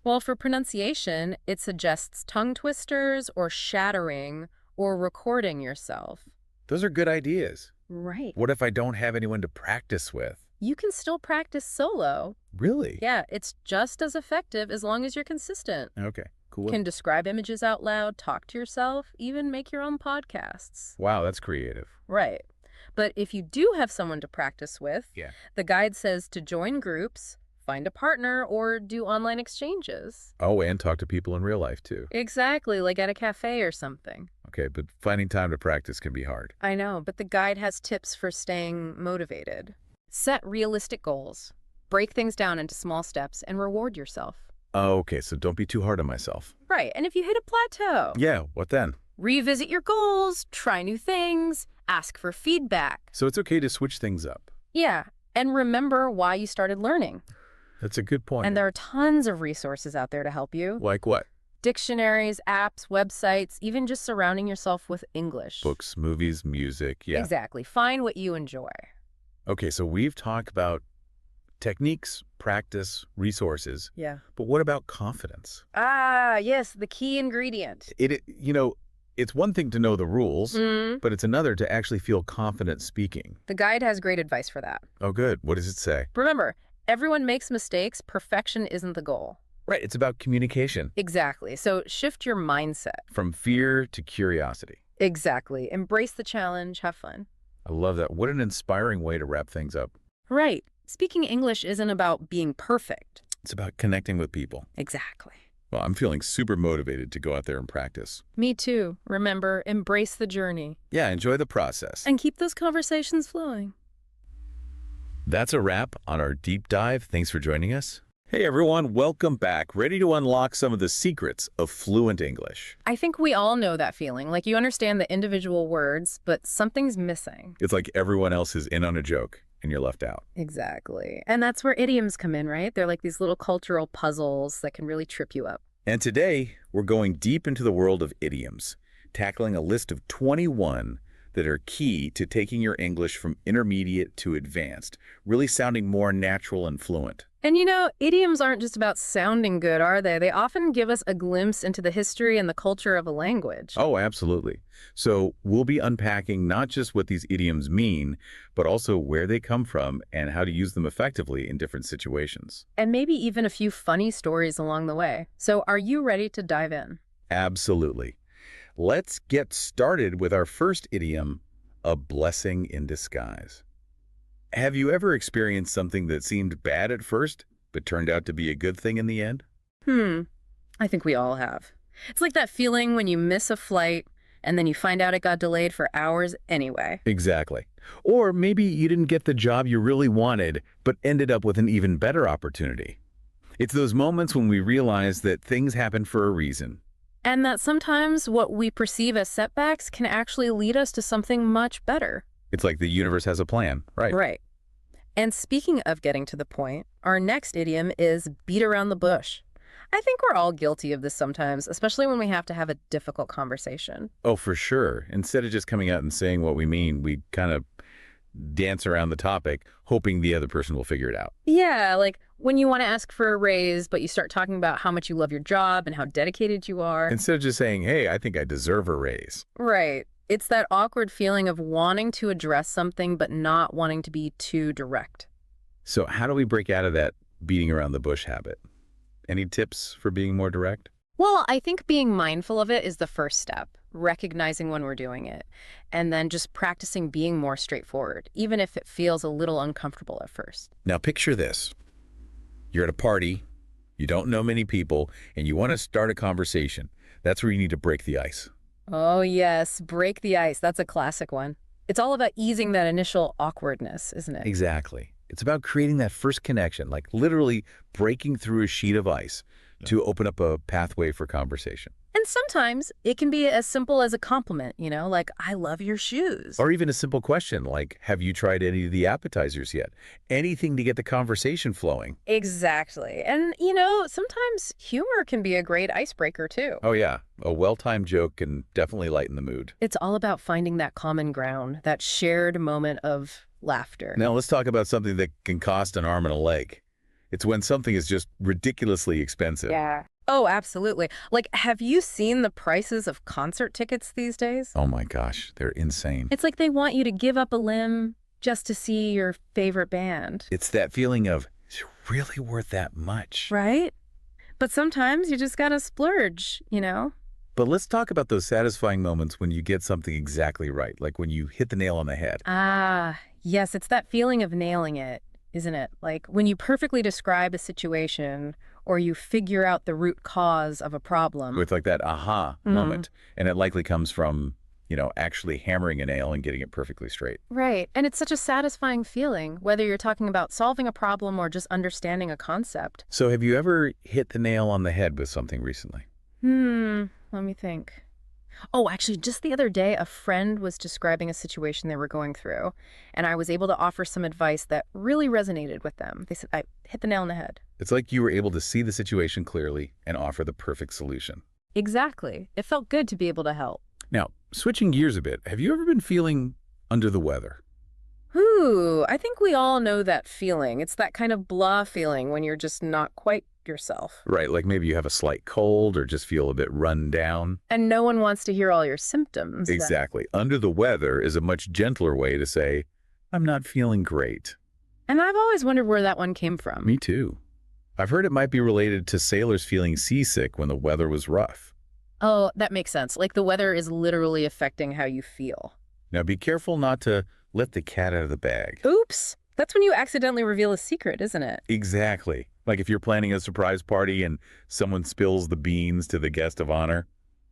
Well, for pronunciation, it suggests tongue twisters or shattering or recording yourself. Those are good ideas. Right. What if I don't have anyone to practice with? You can still practice solo. Really? Yeah, it's just as effective as long as you're consistent. Okay, cool. You can describe images out loud, talk to yourself, even make your own podcasts. Wow, that's creative. Right. But if you do have someone to practice with, Yeah. the guide says to join groups, find a partner, or do online exchanges. Oh, and talk to people in real life, too. Exactly, like at a cafe or something. Okay, but finding time to practice can be hard. I know, but the guide has tips for staying motivated. Set realistic goals. Break things down into small steps and reward yourself. Oh, okay, so don't be too hard on myself. Right, and if you hit a plateau, Yeah, what then? revisit your goals, try new things, ask for feedback. So it's okay to switch things up. Yeah, and remember why you started learning. That's a good point. And there are tons of resources out there to help you. Like what? Dictionaries, apps, websites, even just surrounding yourself with English. Books, movies, music, yeah. Exactly. Find what you enjoy. Okay, so we've talked about Techniques, practice, resources. Yeah. But what about confidence? Ah, yes, the key ingredient. It's one thing to know the rules, Mm. but it's another to actually feel confident speaking. The guide has great advice for that. Oh, good. What does it say? Remember, everyone makes mistakes. Perfection isn't the goal. Right. It's about communication. Exactly. So shift your mindset. From fear to curiosity. Exactly. Embrace the challenge. Have fun. I love that. What an inspiring way to wrap things up. Right. Speaking English isn't about being perfect. It's about connecting with people. Exactly. Well, I'm feeling super motivated to go out there and practice. Me too. Remember, embrace the journey. Yeah, enjoy the process. And keep those conversations flowing. That's a wrap on our deep dive. Thanks for joining us. Hey everyone, welcome back. Ready to unlock some of the secrets of fluent English. I think we all know that feeling. Like you understand the individual words, but something's missing. It's like everyone else is in on a joke and you're left out. Exactly. And that's where idioms come in, right? They're like these little cultural puzzles that can really trip you up. And today, we're going deep into the world of idioms, tackling a list of 21 that are key to taking your English from intermediate to advanced, really sounding more natural and fluent. And idioms aren't just about sounding good, are they? They often give us a glimpse into the history and the culture of a language. Oh, absolutely. So we'll be unpacking not just what these idioms mean, but also where they come from and how to use them effectively in different situations. And maybe even a few funny stories along the way. So are you ready to dive in? Absolutely. Let's get started with our first idiom, a blessing in disguise. Have you ever experienced something that seemed bad at first, but turned out to be a good thing in the end? I think we all have. It's like that feeling when you miss a flight and then you find out it got delayed for hours anyway. Exactly. Or maybe you didn't get the job you really wanted, but ended up with an even better opportunity. It's those moments when we realize that things happen for a reason. And that sometimes what we perceive as setbacks can actually lead us to something much better. It's like the universe has a plan, right? Right. And speaking of getting to the point, our next idiom is beat around the bush. I think we're all guilty of this sometimes, especially when we have to have a difficult conversation. Oh, for sure. Instead of just coming out and saying what we mean, we kind of dance around the topic, hoping the other person will figure it out. Yeah, like when you want to ask for a raise, but you start talking about how much you love your job and how dedicated you are. Instead of just saying, hey, I think I deserve a raise. Right. It's that awkward feeling of wanting to address something, but not wanting to be too direct. So how do we break out of that beating around the bush habit? Any tips for being more direct? Well, I think being mindful of it is the first step, recognizing when we're doing it, and then just practicing being more straightforward, even if it feels a little uncomfortable at first. Now picture this. You're at a party, you don't know many people, and you want to start a conversation. That's where you need to break the ice. Oh, yes, break the ice. That's a classic one. It's all about easing that initial awkwardness, isn't it? Exactly. It's about creating that first connection, like literally breaking through a sheet of ice to open up a pathway for conversation. And sometimes it can be as simple as a compliment, like, I love your shoes. Or even a simple question like, have you tried any of the appetizers yet? Anything to get the conversation flowing. Exactly. And, sometimes humor can be a great icebreaker, too. Oh, yeah. A well-timed joke can definitely lighten the mood. It's all about finding that common ground, that shared moment of laughter. Now, let's talk about something that can cost an arm and a leg. It's when something is just ridiculously expensive. Yeah. Oh, absolutely. Like, have you seen the prices of concert tickets these days? Oh my gosh, they're insane. It's like they want you to give up a limb just to see your favorite band. It's that feeling of, it's really worth that much. Right? But sometimes you just gotta splurge, But let's talk about those satisfying moments when you get something exactly right, like when you hit the nail on the head. Ah, yes, it's that feeling of nailing it, isn't it? Like when you perfectly describe a situation or you figure out the root cause of a problem. With like that aha moment. And it likely comes from, actually hammering a nail and getting it perfectly straight. Right. And it's such a satisfying feeling, whether you're talking about solving a problem or just understanding a concept. So have you ever hit the nail on the head with something recently? Let me think. Oh, actually, just the other day, a friend was describing a situation they were going through, and I was able to offer some advice that really resonated with them. They said, I hit the nail on the head. It's like you were able to see the situation clearly and offer the perfect solution. Exactly. It felt good to be able to help. Now, switching gears a bit, have you ever been feeling under the weather? Ooh, I think we all know that feeling. It's that kind of blah feeling when you're just not quite yourself. Right, like maybe you have a slight cold or just feel a bit run down. And no one wants to hear all your symptoms. Exactly. Under the weather is a much gentler way to say, I'm not feeling great. And I've always wondered where that one came from. Me too. I've heard it might be related to sailors feeling seasick when the weather was rough. Oh, that makes sense. Like the weather is literally affecting how you feel. Now be careful not to let the cat out of the bag. Oops. That's when you accidentally reveal a secret, isn't it? Exactly. Like if you're planning a surprise party and someone spills the beans to the guest of honor.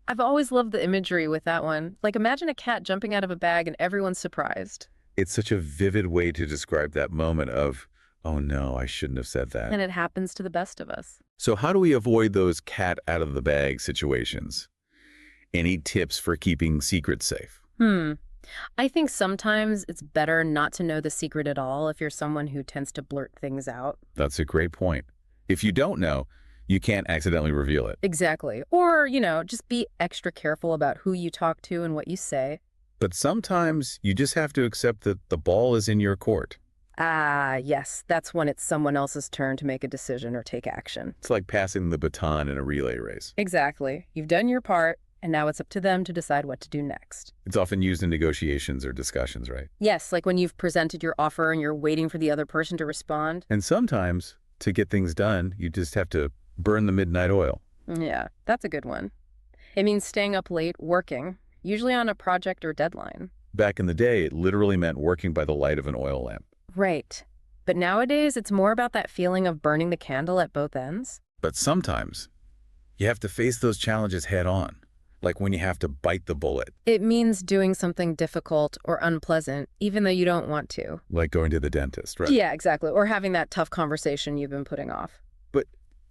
I've always loved the imagery with that one. Like imagine a cat jumping out of a bag and everyone's surprised. It's such a vivid way to describe that moment of, oh no, I shouldn't have said that. And it happens to the best of us. So how do we avoid those cat out of the bag situations? Any tips for keeping secrets safe? I think sometimes it's better not to know the secret at all if you're someone who tends to blurt things out. That's a great point. If you don't know, you can't accidentally reveal it. Exactly. Or, just be extra careful about who you talk to and what you say. But sometimes you just have to accept that the ball is in your court. Ah, yes. That's when it's someone else's turn to make a decision or take action. It's like passing the baton in a relay race. Exactly. You've done your part, and now it's up to them to decide what to do next. It's often used in negotiations or discussions, right? Yes, like when you've presented your offer and you're waiting for the other person to respond. And sometimes, to get things done, you just have to burn the midnight oil. Yeah, that's a good one. It means staying up late, working, usually on a project or deadline. Back in the day, it literally meant working by the light of an oil lamp. Right. But nowadays, it's more about that feeling of burning the candle at both ends. But sometimes, you have to face those challenges head on. Like when you have to bite the bullet. It means doing something difficult or unpleasant, even though you don't want to. Like going to the dentist, right? Yeah, exactly. Or having that tough conversation you've been putting off. But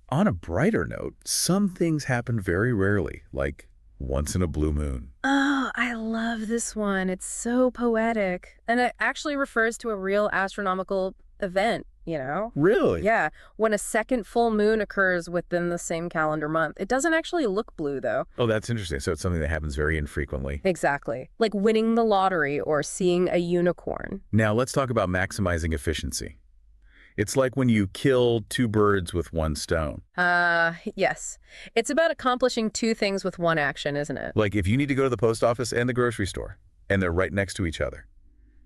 on a brighter note, some things happen very rarely, like once in a blue moon. Oh, I love this one. It's so poetic. And it actually refers to a real astronomical event, Really? Yeah, when a second full moon occurs within the same calendar month. It doesn't actually look blue, though. Oh, that's interesting. So it's something that happens very infrequently. Exactly. Like winning the lottery or seeing a unicorn. Now, let's talk about maximizing efficiency. It's like when you kill two birds with one stone. Yes. It's about accomplishing two things with one action, isn't it? Like if you need to go to the post office and the grocery store, and they're right next to each other.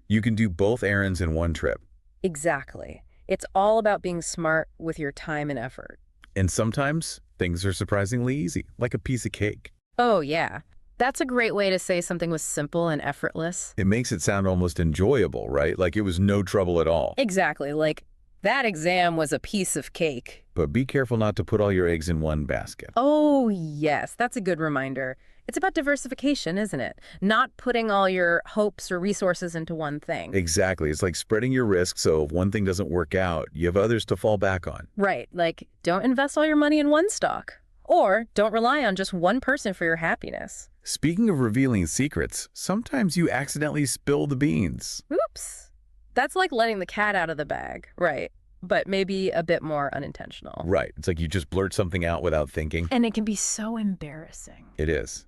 You can do both errands in one trip. Exactly. It's all about being smart with your time and effort. And sometimes things are surprisingly easy, like a piece of cake. Oh, yeah. That's a great way to say something was simple and effortless. It makes it sound almost enjoyable, right? Like it was no trouble at all. Exactly. Like, that exam was a piece of cake. But be careful not to put all your eggs in one basket. Oh, yes. That's a good reminder. It's about diversification, isn't it? Not putting all your hopes or resources into one thing. Exactly. It's like spreading your risk so if one thing doesn't work out, you have others to fall back on. Right. Like, don't invest all your money in one stock. Or don't rely on just one person for your happiness. Speaking of revealing secrets, sometimes you accidentally spill the beans. Oops. That's like letting the cat out of the bag. Right. But maybe a bit more unintentional. Right. It's like you just blurt something out without thinking. And it can be so embarrassing. It is.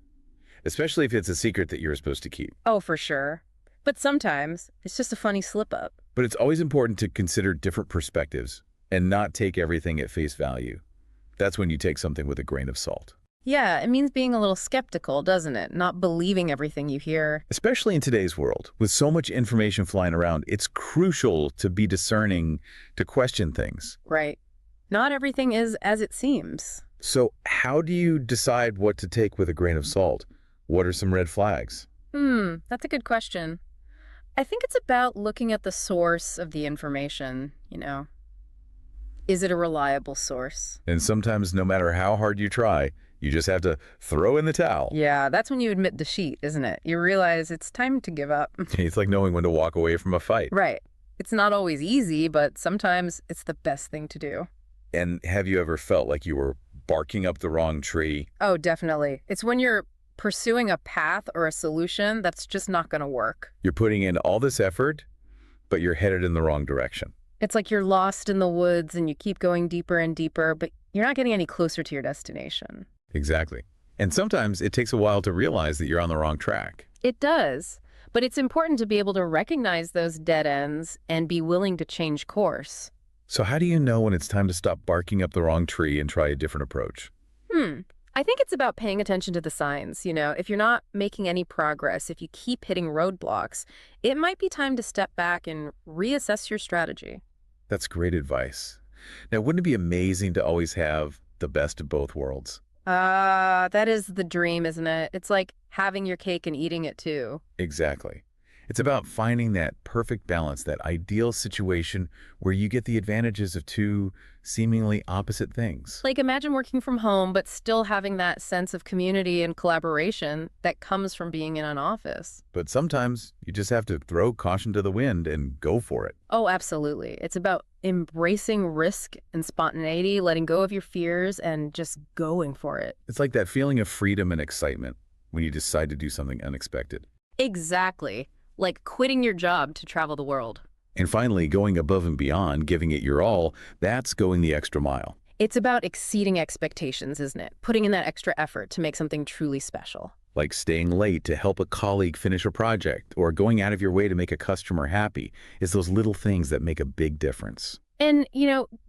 Especially if it's a secret that you're supposed to keep. Oh, for sure. But sometimes it's just a funny slip-up. But it's always important to consider different perspectives and not take everything at face value. That's when you take something with a grain of salt. Yeah, it means being a little skeptical, doesn't it? Not believing everything you hear. Especially in today's world, with so much information flying around, it's crucial to be discerning, to question things. Right. Not everything is as it seems. So how do you decide what to take with a grain of salt? What are some red flags? That's a good question. I think it's about looking at the source of the information, Is it a reliable source? And sometimes, no matter how hard you try, you just have to throw in the towel. Yeah, that's when you admit defeat, isn't it? You realize it's time to give up. It's like knowing when to walk away from a fight. Right. It's not always easy, but sometimes it's the best thing to do. And have you ever felt like you were barking up the wrong tree? Oh, definitely. It's when you're pursuing a path or a solution that's just not going to work. You're putting in all this effort, but you're headed in the wrong direction. It's like you're lost in the woods and you keep going deeper and deeper, but you're not getting any closer to your destination. Exactly. And sometimes it takes a while to realize that you're on the wrong track. It does. But it's important to be able to recognize those dead ends and be willing to change course. So how do you know when it's time to stop barking up the wrong tree and try a different approach? I think it's about paying attention to the signs. If you're not making any progress, if you keep hitting roadblocks, it might be time to step back and reassess your strategy. That's great advice. Now, wouldn't it be amazing to always have the best of both worlds? That is the dream, isn't it? It's like having your cake and eating it too. Exactly. It's about finding that perfect balance, that ideal situation where you get the advantages of two seemingly opposite things. Like imagine working from home, but still having that sense of community and collaboration that comes from being in an office. But sometimes you just have to throw caution to the wind and go for it. Oh, absolutely. It's about embracing risk and spontaneity, letting go of your fears and just going for it. It's like that feeling of freedom and excitement when you decide to do something unexpected. Exactly. Like quitting your job to travel the world. And finally, going above and beyond, giving it your all, that's going the extra mile. It's about exceeding expectations, isn't it? Putting in that extra effort to make something truly special. Like staying late to help a colleague finish a project or going out of your way to make a customer happy. It's those little things that make a big difference. And,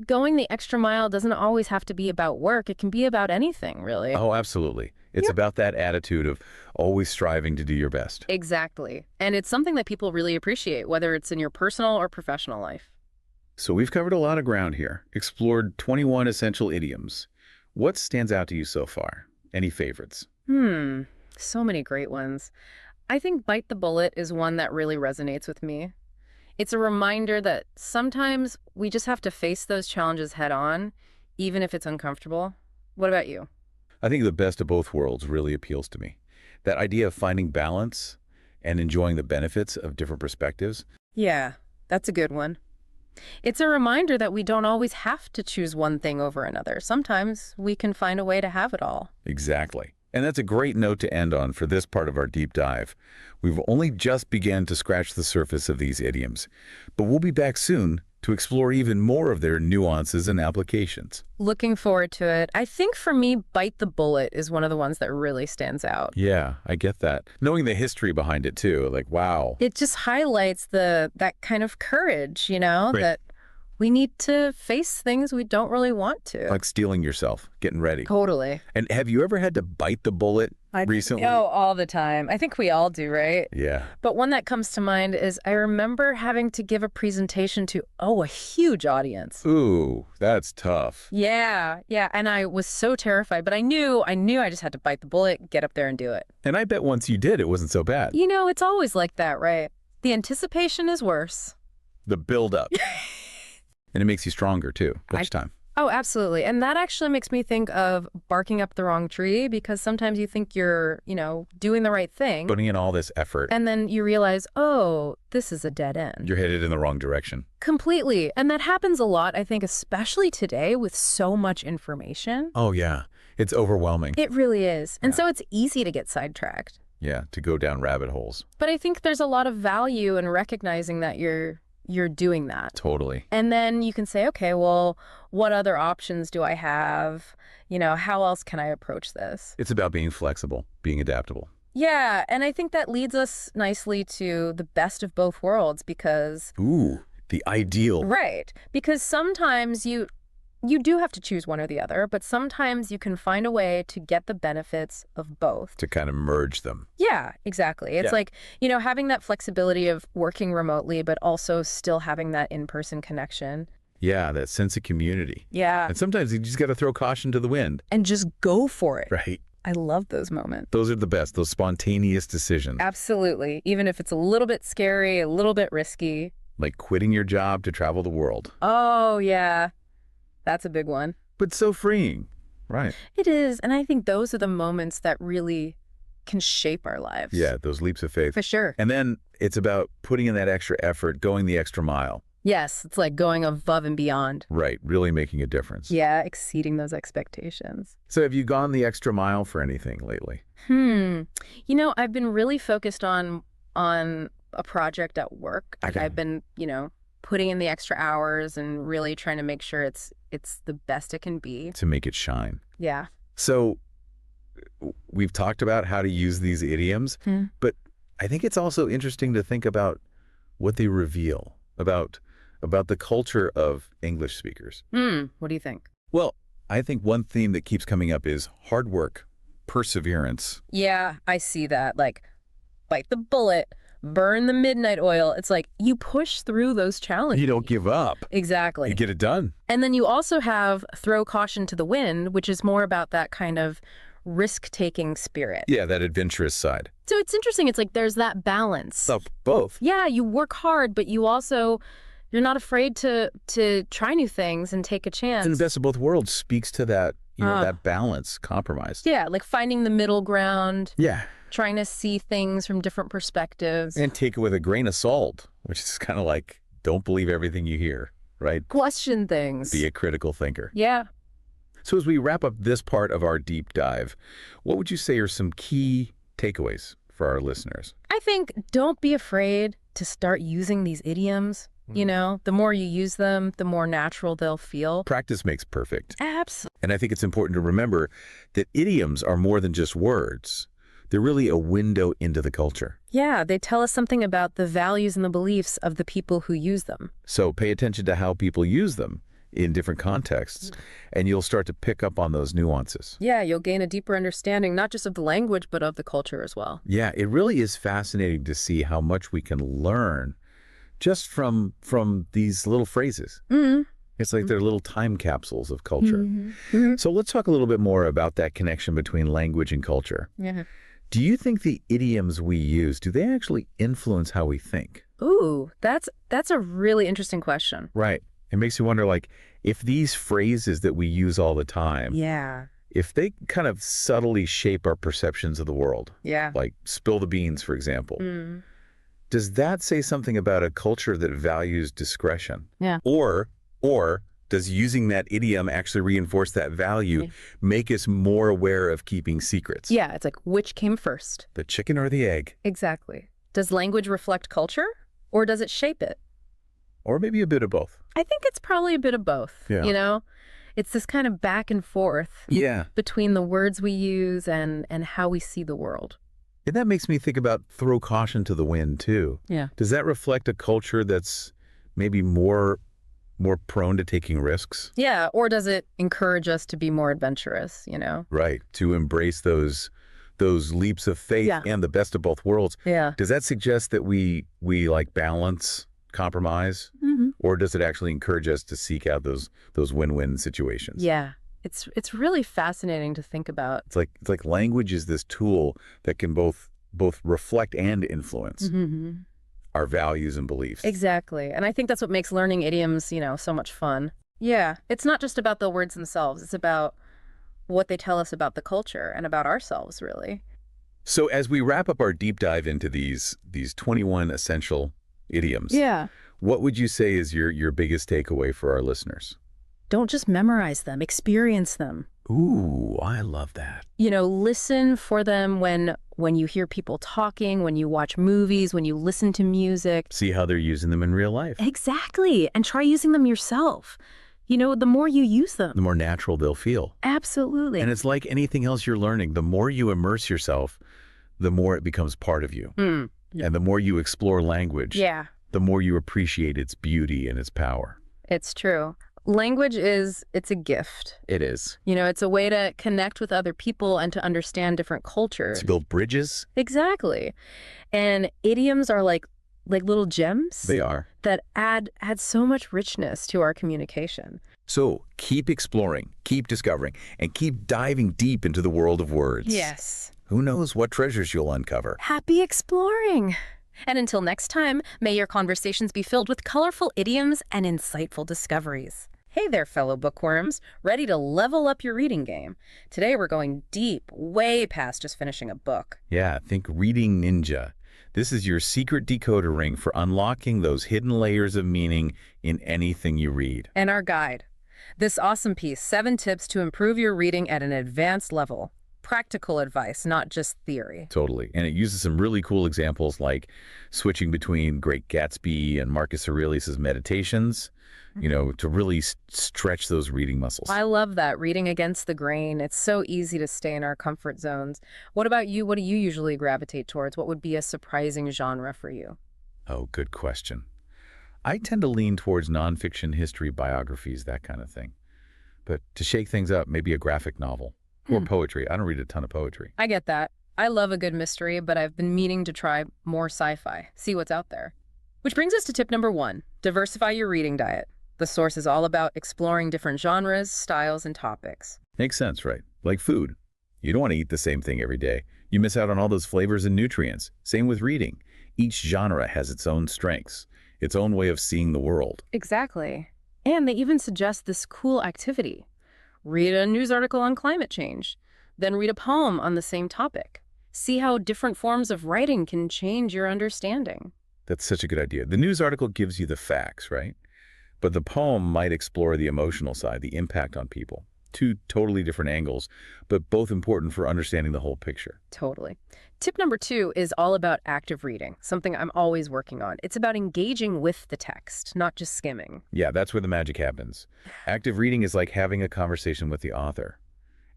going the extra mile doesn't always have to be about work. It can be about anything, really. Oh, absolutely. It's about that attitude of always striving to do your best. Exactly. And it's something that people really appreciate, whether it's in your personal or professional life. So we've covered a lot of ground here, explored 21 essential idioms. What stands out to you so far? Any favorites? So many great ones. I think bite the bullet is one that really resonates with me. It's a reminder that sometimes we just have to face those challenges head on, even if it's uncomfortable. What about you? I think the best of both worlds really appeals to me. That idea of finding balance and enjoying the benefits of different perspectives. Yeah, that's a good one. It's a reminder that we don't always have to choose one thing over another. Sometimes we can find a way to have it all. Exactly. And that's a great note to end on for this part of our deep dive. We've only just begun to scratch the surface of these idioms, but we'll be back soon to explore even more of their nuances and applications. Looking forward to it. I think for me, bite the bullet is one of the ones that really stands out. Yeah, I get that. Knowing the history behind it too, like, wow. It just highlights that kind of courage, Right. that we need to face things we don't really want to. Like steeling yourself, getting ready. Totally. And have you ever had to bite the bullet recently? Oh, all the time. I think we all do, right? Yeah. But one that comes to mind is I remember having to give a presentation to, a huge audience. Ooh, that's tough. Yeah. And I was so terrified, but I knew I just had to bite the bullet, get up there and do it. And I bet once you did, it wasn't so bad. It's always like that, right? The anticipation is worse. The build-up. And it makes you stronger, too, each time. Oh, absolutely. And that actually makes me think of barking up the wrong tree, because sometimes you think you're, doing the right thing. Putting in all this effort. And then you realize, oh, this is a dead end. You're headed in the wrong direction. Completely. And that happens a lot, I think, especially today with so much information. Oh, yeah. It's overwhelming. It really is. And Yeah. so it's easy to get sidetracked. Yeah, to go down rabbit holes. But I think there's a lot of value in recognizing that you're doing that. Totally. And then you can say, okay, well, what other options do I have? How else can I approach this? It's about being flexible, being adaptable. Yeah, and I think that leads us nicely to the best of both worlds, because... Ooh, the ideal. Right. Because sometimes you do have to choose one or the other, but sometimes you can find a way to get the benefits of both. To kind of merge them. Yeah, exactly. It's like, having that flexibility of working remotely, but also still having that in-person connection. Yeah, that sense of community. Yeah. And sometimes you just got to throw caution to the wind. And just go for it. Right. I love those moments. Those are the best, those spontaneous decisions. Absolutely. Even if it's a little bit scary, a little bit risky. Like quitting your job to travel the world. Oh, yeah. That's a big one. But so freeing. Right. It is. And I think those are the moments that really can shape our lives. Yeah, those leaps of faith. For sure. And then it's about putting in that extra effort, going the extra mile. Yes, it's like going above and beyond. Right, really making a difference. Yeah, exceeding those expectations. So have you gone the extra mile for anything lately? I've been really focused on a project at work. Okay. I've been, putting in the extra hours and really trying to make sure it's the best it can be. To make it shine. Yeah. So we've talked about how to use these idioms, but I think it's also interesting to think about what they reveal about the culture of English speakers. What do you think? Well, I think one theme that keeps coming up is hard work, perseverance. Yeah, I see that. Like, bite the bullet, burn the midnight oil. It's like you push through those challenges. You don't give up. Exactly. You get it done. And then you also have throw caution to the wind, which is more about that kind of risk-taking spirit. Yeah, that adventurous side. So it's interesting. It's like there's that balance. Of both. Yeah, you work hard, but you're not afraid to try new things and take a chance. And the best of both worlds speaks to that, that balance, compromise. Yeah, like finding the middle ground. Yeah. Trying to see things from different perspectives. And take it with a grain of salt, which is kind of like, don't believe everything you hear, right? Question things. Be a critical thinker. Yeah. So as we wrap up this part of our deep dive, what would you say are some key takeaways for our listeners? I think don't be afraid to start using these idioms. You know, the more you use them, the more natural they'll feel. Practice makes perfect. Absolutely. And I think it's important to remember that idioms are more than just words. They're really a window into the culture. Yeah, they tell us something about the values and the beliefs of the people who use them. So pay attention to how people use them in different contexts, and you'll start to pick up on those nuances. Yeah, you'll gain a deeper understanding, not just of the language, but of the culture as well. Yeah, it really is fascinating to see how much we can learn just from these little phrases. It's like they're little time capsules of culture. So let's talk a little bit more about that connection between language and culture. Yeah. Do you think the idioms we use, do they actually influence how we think? Ooh, that's a really interesting question. Right. It makes you wonder, like, if these phrases that we use all the time, Yeah. if they kind of subtly shape our perceptions of the world, Yeah. like spill the beans, for example, does that say something about a culture that values discretion? Yeah. Or does using that idiom actually reinforce that value, make us more aware of keeping secrets? Yeah, it's like, which came first? The chicken or the egg? Exactly. Does language reflect culture, or does it shape it? Or maybe a bit of both. I think it's probably a bit of both. Yeah. You know? It's this kind of back and forth Yeah. between the words we use and how we see the world. And that makes me think about throw caution to the wind, too. Yeah. Does that reflect a culture that's maybe more prone to taking risks? Yeah, or does it encourage us to be more adventurous, you know? Right. To embrace those leaps of faith Yeah. and the best of both worlds. Yeah. Does that suggest that we like balance, compromise? Or does it actually encourage us to seek out those win-win situations? Yeah. It's really fascinating to think about. It's like language is this tool that can both reflect and influence our values and beliefs. Exactly. And I think that's what makes learning idioms, so much fun. Yeah. It's not just about the words themselves. It's about what they tell us about the culture and about ourselves, really. So as we wrap up our deep dive into these 21 essential idioms, Yeah. what would you say is your biggest takeaway for our listeners? Don't just memorize them, experience them. Ooh, I love that. Listen for them when you hear people talking, when you watch movies, when you listen to music. See how they're using them in real life. Exactly. And try using them yourself. The more you use them. The more natural they'll feel. Absolutely. And it's like anything else you're learning. The more you immerse yourself, the more it becomes part of you. Yeah. And the more you explore language, Yeah, the more you appreciate its beauty and its power. it's true. Language it's a gift. It is. It's a way to connect with other people and to understand different cultures. To build bridges, Exactly. And idioms are like little gems they are. that add so much richness to our communication. So keep exploring, keep discovering, and keep diving deep into the world of words. Yes. Who knows what treasures you'll uncover? Happy exploring. And until next time, may your conversations be filled with colorful idioms and insightful discoveries. Hey there, fellow bookworms. Ready to level up your reading game? Today we're going deep, way past just finishing a book. Yeah, think Reading Ninja. This is your secret decoder ring for unlocking those hidden layers of meaning in anything you read. And our guide. This awesome piece, 7 tips to improve your reading at an advanced level. Practical advice, not just theory. Totally. And it uses some really cool examples like switching between Great Gatsby and Marcus Aurelius's Meditations, to really stretch those reading muscles. I love that, reading against the grain. It's so easy to stay in our comfort zones. What about you? What do you usually gravitate towards? What would be a surprising genre for you? Oh, good question. I tend to lean towards nonfiction, history, biographies, that kind of thing. But to shake things up, maybe a graphic novel. Or poetry. I don't read a ton of poetry. I get that. I love a good mystery, but I've been meaning to try more sci-fi, see what's out there. Which brings us to tip number 1, diversify your reading diet. The source is all about exploring different genres, styles, and topics. Makes sense, right? Like food. You don't want to eat the same thing every day. You miss out on all those flavors and nutrients. Same with reading. Each genre has its own strengths, its own way of seeing the world. Exactly. And they even suggest this cool activity. Read a news article on climate change, then read a poem on the same topic. See how different forms of writing can change your understanding. That's such a good idea. The news article gives you the facts, right? But the poem might explore the emotional side, the impact on people. 2 totally different angles, but both important for understanding the whole picture. Totally. Tip number 2 is all about active reading, something I'm always working on. It's about engaging with the text, not just skimming. Yeah, that's where the magic happens. Active reading is like having a conversation with the author,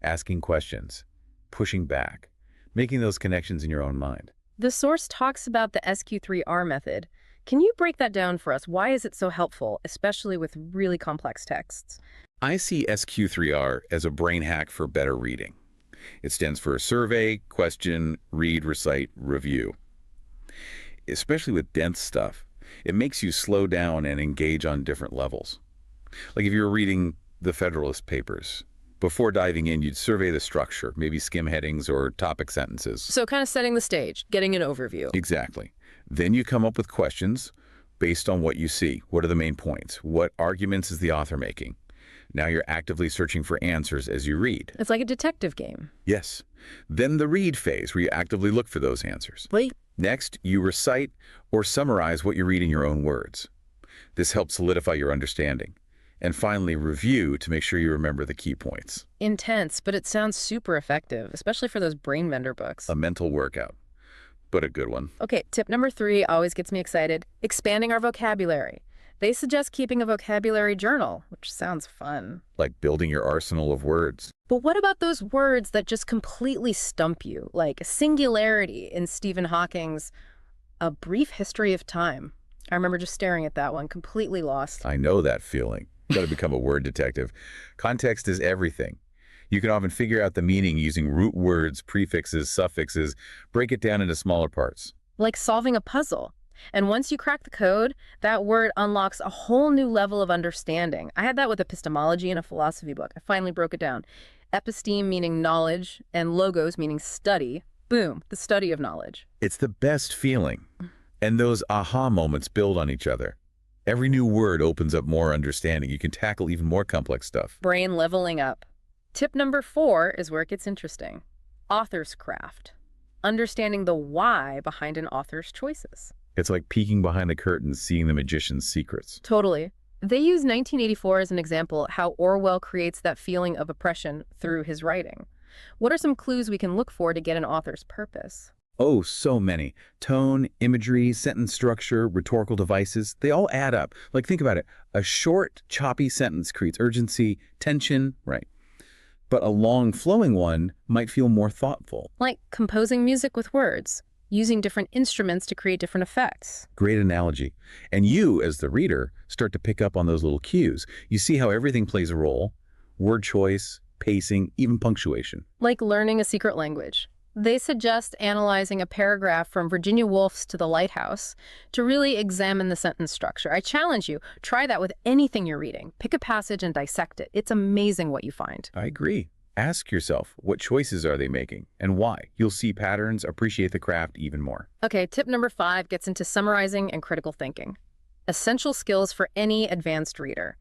asking questions, pushing back, making those connections in your own mind. The source talks about the SQ3R method. Can you break that down for us? Why is it so helpful, especially with really complex texts? I see SQ3R as a brain hack for better reading. It stands for survey, question, read, recite, review. Especially with dense stuff, it makes you slow down and engage on different levels. Like if you're reading the Federalist Papers, before diving in, you'd survey the structure, maybe skim headings or topic sentences. So kind of setting the stage, getting an overview. Exactly. Then you come up with questions based on what you see. What are the main points? What arguments is the author making? Now you're actively searching for answers as you read. It's like a detective game. Yes. Then the read phase, where you actively look for those answers. Wait. Next, you recite or summarize what you read in your own words. This helps solidify your understanding. And finally, review to make sure you remember the key points. Intense, but it sounds super effective, especially for those brain bender books. A mental workout, but a good one. Okay, tip number 3 always gets me excited. Expanding our vocabulary. They suggest keeping a vocabulary journal, which sounds fun. Like building your arsenal of words. But what about those words that just completely stump you, like singularity in Stephen Hawking's A Brief History of Time? I remember just staring at that one, completely lost. I know that feeling. You gotta become a word detective. Context is everything. You can often figure out the meaning using root words, prefixes, suffixes, break it down into smaller parts. Like solving a puzzle. And once you crack the code, that word unlocks a whole new level of understanding. I had that with epistemology in a philosophy book. I finally broke it down. Episteme meaning knowledge, and logos meaning study. Boom, the study of knowledge. It's the best feeling. And those aha moments build on each other. Every new word opens up more understanding. You can tackle even more complex stuff. Brain leveling up. Tip number 4 is where it gets interesting. Author's craft. Understanding the why behind an author's choices. It's like peeking behind the curtain, seeing the magician's secrets. Totally. They use 1984 as an example how Orwell creates that feeling of oppression through his writing. What are some clues we can look for to get an author's purpose? Oh, so many. Tone, imagery, sentence structure, rhetorical devices, they all add up. Like, think about it. A short, choppy sentence creates urgency, tension, right? But a long, flowing one might feel more thoughtful. Like composing music with words, using different instruments to create different effects. Great analogy. And you, as the reader, start to pick up on those little cues. You see how everything plays a role. Word choice, pacing, even punctuation. Like learning a secret language. They suggest analyzing a paragraph from Virginia Woolf's To the Lighthouse to really examine the sentence structure. I challenge you, try that with anything you're reading. Pick a passage and dissect it. It's amazing what you find. I agree. Ask yourself, what choices are they making and why? You'll see patterns, appreciate the craft even more. Okay, tip number 5 gets into summarizing and critical thinking. Essential skills for any advanced reader.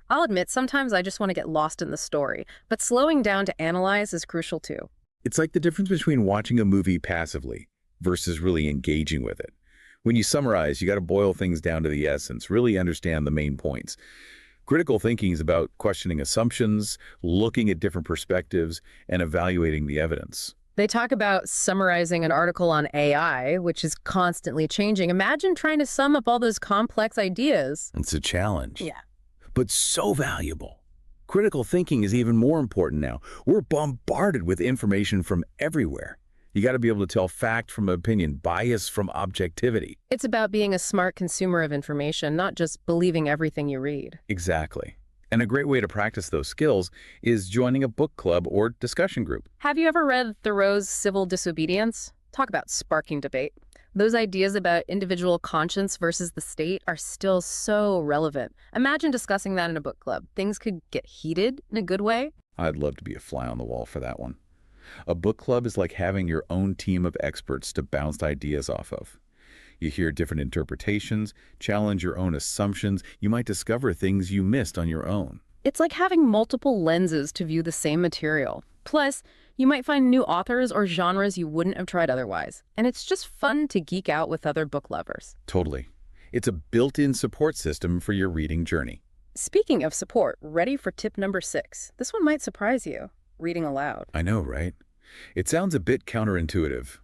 I'll admit, sometimes I just want to get lost in the story, but slowing down to analyze is crucial too. It's like the difference between watching a movie passively versus really engaging with it. When you summarize, you got to boil things down to the essence, really understand the main points. Critical thinking is about questioning assumptions, looking at different perspectives, and evaluating the evidence. They talk about summarizing an article on AI, which is constantly changing. Imagine trying to sum up all those complex ideas. It's a challenge. Yeah. But so valuable. Critical thinking is even more important now. We're bombarded with information from everywhere. You got to be able to tell fact from opinion, bias from objectivity. It's about being a smart consumer of information, not just believing everything you read. Exactly. And a great way to practice those skills is joining a book club or discussion group. Have you ever read Thoreau's Civil Disobedience? Talk about sparking debate. Those ideas about individual conscience versus the state are still so relevant. Imagine discussing that in a book club. Things could get heated in a good way. I'd love to be a fly on the wall for that one. A book club is like having your own team of experts to bounce ideas off of. You hear different interpretations, challenge your own assumptions. You might discover things you missed on your own. It's like having multiple lenses to view the same material. Plus, you might find new authors or genres you wouldn't have tried otherwise. And it's just fun to geek out with other book lovers. Totally. It's a built-in support system for your reading journey. Speaking of support, ready for tip number 6. This one might surprise you. Reading aloud. I know, right? It sounds a bit counterintuitive,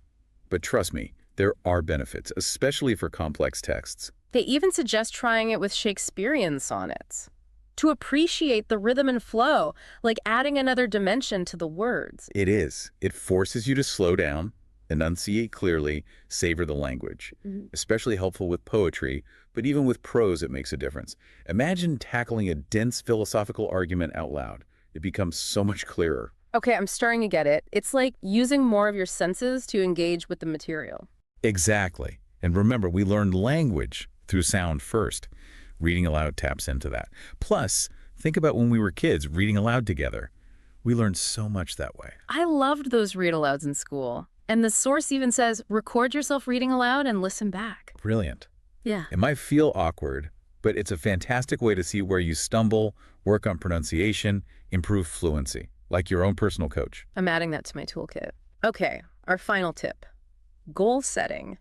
but trust me, there are benefits, especially for complex texts. They even suggest trying it with Shakespearean sonnets to appreciate the rhythm and flow, like adding another dimension to the words. It is. It forces you to slow down, enunciate clearly, savor the language. Especially helpful with poetry, but even with prose it makes a difference. Imagine tackling a dense philosophical argument out loud. It becomes so much clearer. Okay, I'm starting to get it. It's like using more of your senses to engage with the material. Exactly. And remember, we learned language through sound first. Reading aloud taps into that. Plus, think about when we were kids reading aloud together. We learned so much that way. I loved those read-alouds in school. And the source even says, record yourself reading aloud and listen back. Brilliant. Yeah. It might feel awkward, but it's a fantastic way to see where you stumble, work on pronunciation, improve fluency, like your own personal coach. I'm adding that to my toolkit. Okay, our final tip. Goal setting.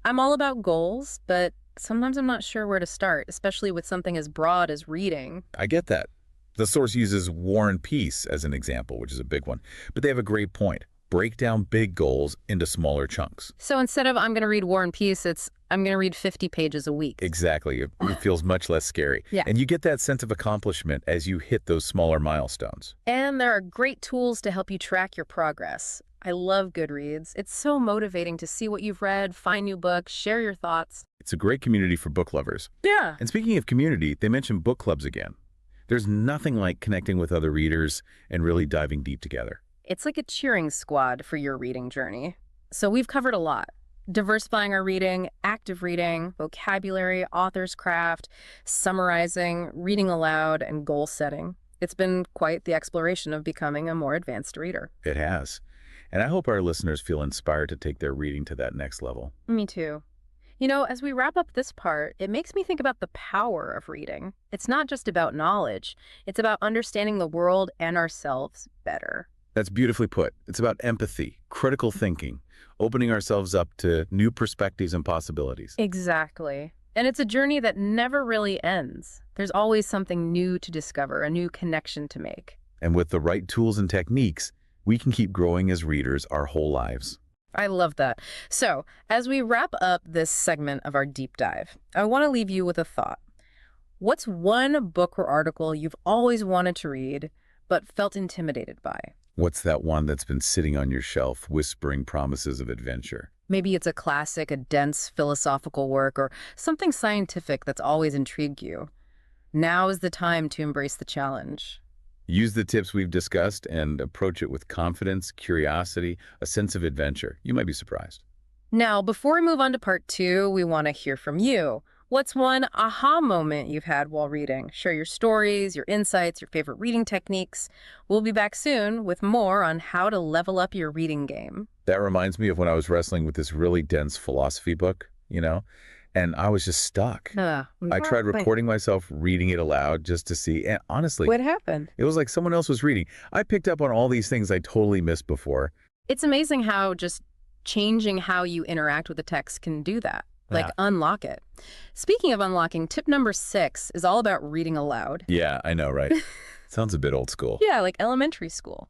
I'm all about goals, but sometimes I'm not sure where to start, especially with something as broad as reading. I get that. The source uses War and Peace as an example, which is a big one. But they have a great point. Break down big goals into smaller chunks. So instead of I'm going to read War and Peace, it's I'm going to read 50 pages a week. Exactly. It feels much less scary. Yeah. And you get that sense of accomplishment as you hit those smaller milestones. And there are great tools to help you track your progress. I love Goodreads. It's so motivating to see what you've read, find new books, share your thoughts. It's a great community for book lovers. Yeah. And speaking of community, they mention book clubs again. There's nothing like connecting with other readers and really diving deep together. It's like a cheering squad for your reading journey. So we've covered a lot. Diversifying our reading, active reading, vocabulary, author's craft, summarizing, reading aloud, and goal setting. It's been quite the exploration of becoming a more advanced reader. It has. And I hope our listeners feel inspired to take their reading to that next level. Me too. You know, as we wrap up this part, it makes me think about the power of reading. It's not just about knowledge. It's about understanding the world and ourselves better. That's beautifully put. It's about empathy, critical thinking, opening ourselves up to new perspectives and possibilities. Exactly. And it's a journey that never really ends. There's always something new to discover, a new connection to make. And with the right tools and techniques, we can keep growing as readers our whole lives. I love that. So, as we wrap up this segment of our deep dive, I want to leave you with a thought. What's one book or article you've always wanted to read, but felt intimidated by? What's that one that's been sitting on your shelf, whispering promises of adventure? Maybe it's a classic, a dense philosophical work, or something scientific that's always intrigued you. Now is the time to embrace the challenge. Use the tips we've discussed and approach it with confidence, curiosity, a sense of adventure. You might be surprised. Now, before we move on to part 2, we want to hear from you. What's one aha moment you've had while reading? Share your stories, your insights, your favorite reading techniques. We'll be back soon with more on how to level up your reading game. That reminds me of when I was wrestling with this really dense philosophy book, and I was just stuck. I tried recording myself reading it aloud just to see, and honestly, What happened? it was like someone else was reading. I picked up on all these things I totally missed before. It's amazing how just changing how you interact with the text can do that. Like, Yeah. unlock it. Speaking of unlocking, tip number 6 is all about reading aloud. Yeah, I know, right? Sounds a bit old school. Yeah, like elementary school.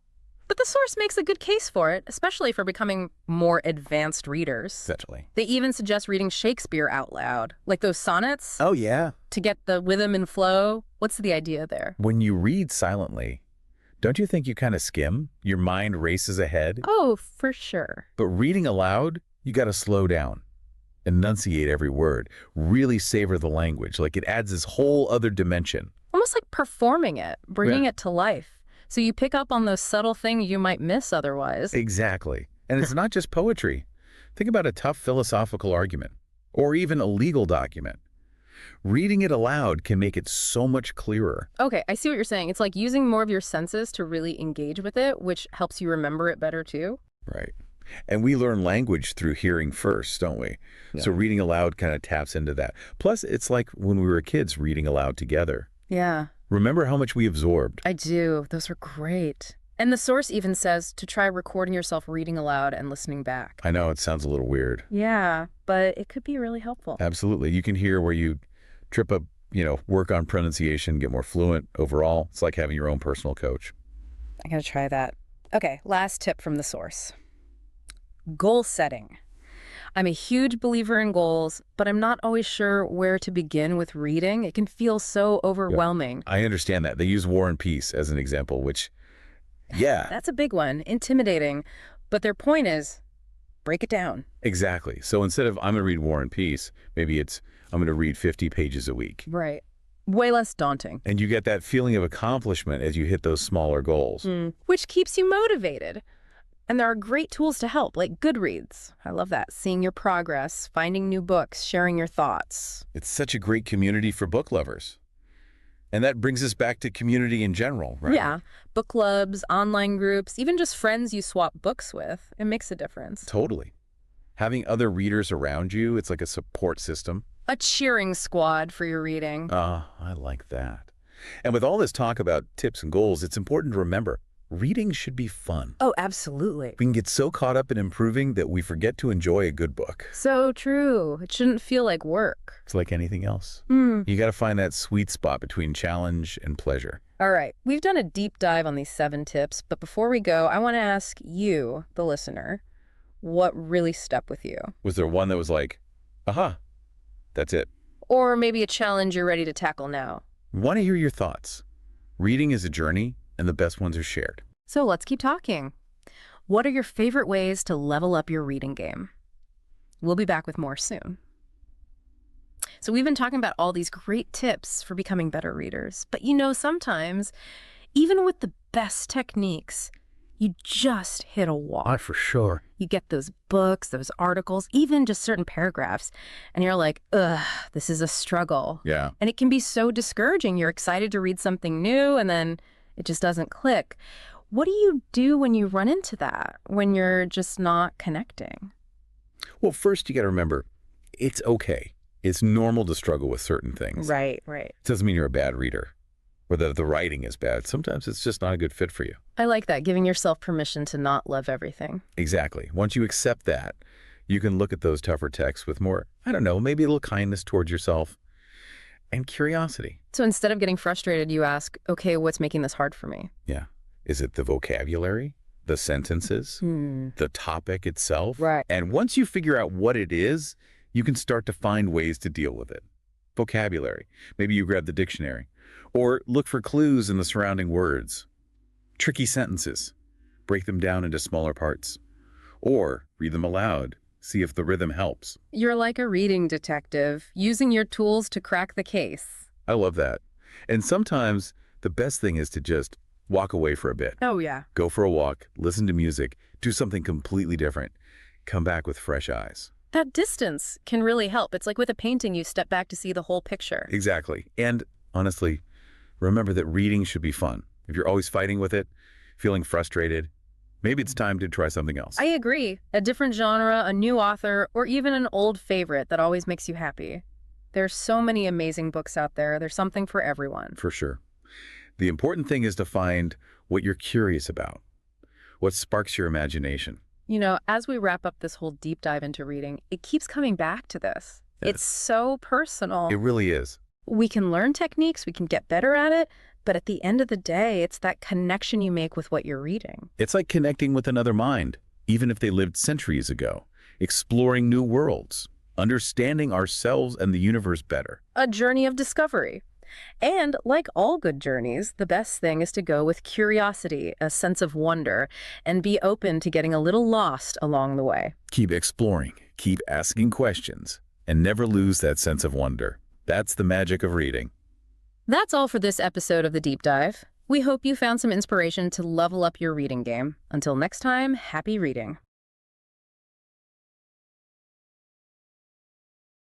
But the source makes a good case for it, especially for becoming more advanced readers. Essentially. They even suggest reading Shakespeare out loud, like those sonnets, Oh, yeah. to get the rhythm and flow. What's the idea there? When you read silently, don't you think you kind of skim? Your mind races ahead. Oh, for sure. But reading aloud, you got to slow down, enunciate every word, really savor the language. Like, it adds this whole other dimension. Almost like performing it, bringing Yeah. it to life. So you pick up on those subtle things you might miss otherwise. Exactly. And it's not just poetry. Think about a tough philosophical argument, or even a legal document. Reading it aloud can make it so much clearer. Okay, I see what you're saying. It's like using more of your senses to really engage with it, which helps you remember it better too. Right. And we learn language through hearing first, don't we? Yeah. So reading aloud kind of taps into that. Plus, it's like when we were kids reading aloud together. Yeah, Remember how much we absorbed? I do. Those were great. And the source even says to try recording yourself reading aloud and listening back. I know it sounds a little weird. Yeah, but it could be really helpful. Absolutely. You can hear where you trip up, work on pronunciation, get more fluent overall. It's like having your own personal coach. I gotta try that. Okay, last tip from the source. Goal setting. I'm a huge believer in goals, but I'm not always sure where to begin with reading. It can feel so overwhelming. I understand that. They use War and Peace as an example, which, yeah, That's a big one, intimidating. But their point is, break it down. exactly. So instead of I'm going to read War and Peace, maybe it's I'm going to read 50 pages a week. Right. Way less daunting. And you get that feeling of accomplishment as you hit those smaller goals. Which keeps you motivated. And there are great tools to help, like Goodreads. I love that. Seeing your progress, finding new books, sharing your thoughts. It's such a great community for book lovers. And that brings us back to community in general, right? Yeah. Book clubs, online groups, even just friends you swap books with. It makes a difference. Totally. Having other readers around you, it's like a support system. A cheering squad for your reading. I like that. And with all this talk about tips and goals, it's important to remember, reading should be fun. Oh, absolutely. We can get so caught up in improving that we forget to enjoy a good book. So true. It shouldn't feel like work. It's like anything else. You got to find that sweet spot between challenge and pleasure. All right. We've done a deep dive on these 7 tips, but before we go, I want to ask you, the listener, what really stuck with you? Was there one that was like, aha, that's it? Or maybe a challenge you're ready to tackle now? Want to hear your thoughts. Reading is a journey, and the best ones are shared. So let's keep talking. What are your favorite ways to level up your reading game? We'll be back with more soon. So we've been talking about all these great tips for becoming better readers. But sometimes, even with the best techniques, you just hit a wall. For sure. You get those books, those articles, even just certain paragraphs, and you're like, ugh, this is a struggle. Yeah. And it can be so discouraging. You're excited to read something new, and then it just doesn't click. What do you do when you run into that, when you're just not connecting? Well, first you got to remember, it's okay. It's normal to struggle with certain things. Right. It doesn't mean you're a bad reader or that the writing is bad. Sometimes it's just not a good fit for you. I like that, giving yourself permission to not love everything. Exactly. Once you accept that, you can look at those tougher texts with more, maybe a little kindness towards yourself and curiosity. So instead of getting frustrated, you ask, okay, what's making this hard for me? Yeah. Is it the vocabulary, the sentences, the topic itself? Right. And once you figure out what it is, you can start to find ways to deal with it. Vocabulary. Maybe you grab the dictionary. Or look for clues in the surrounding words. Tricky sentences. Break them down into smaller parts. Or read them aloud. See if the rhythm helps. You're like a reading detective, using your tools to crack the case. I love that. And sometimes the best thing is to just walk away for a bit. Oh, yeah. Go for a walk, listen to music, do something completely different. Come back with fresh eyes. That distance can really help. It's like with a painting, you step back to see the whole picture. Exactly. And honestly, remember that reading should be fun. If you're always fighting with it, feeling frustrated, maybe it's time to try something else. I agree. A different genre, a new author, or even an old favorite that always makes you happy. There's so many amazing books out there. There's something for everyone. For sure. The important thing is to find what you're curious about, what sparks your imagination. As we wrap up this whole deep dive into reading, it keeps coming back to this. It's so personal. It really is. We can learn techniques, we can get better at it, but at the end of the day, it's that connection you make with what you're reading. It's like connecting with another mind, even if they lived centuries ago, exploring new worlds, understanding ourselves and the universe better. A journey of discovery. And like all good journeys, the best thing is to go with curiosity, a sense of wonder, and be open to getting a little lost along the way. Keep exploring, keep asking questions, and never lose that sense of wonder. That's the magic of reading. That's all for this episode of The Deep Dive. We hope you found some inspiration to level up your reading game. Until next time, happy reading.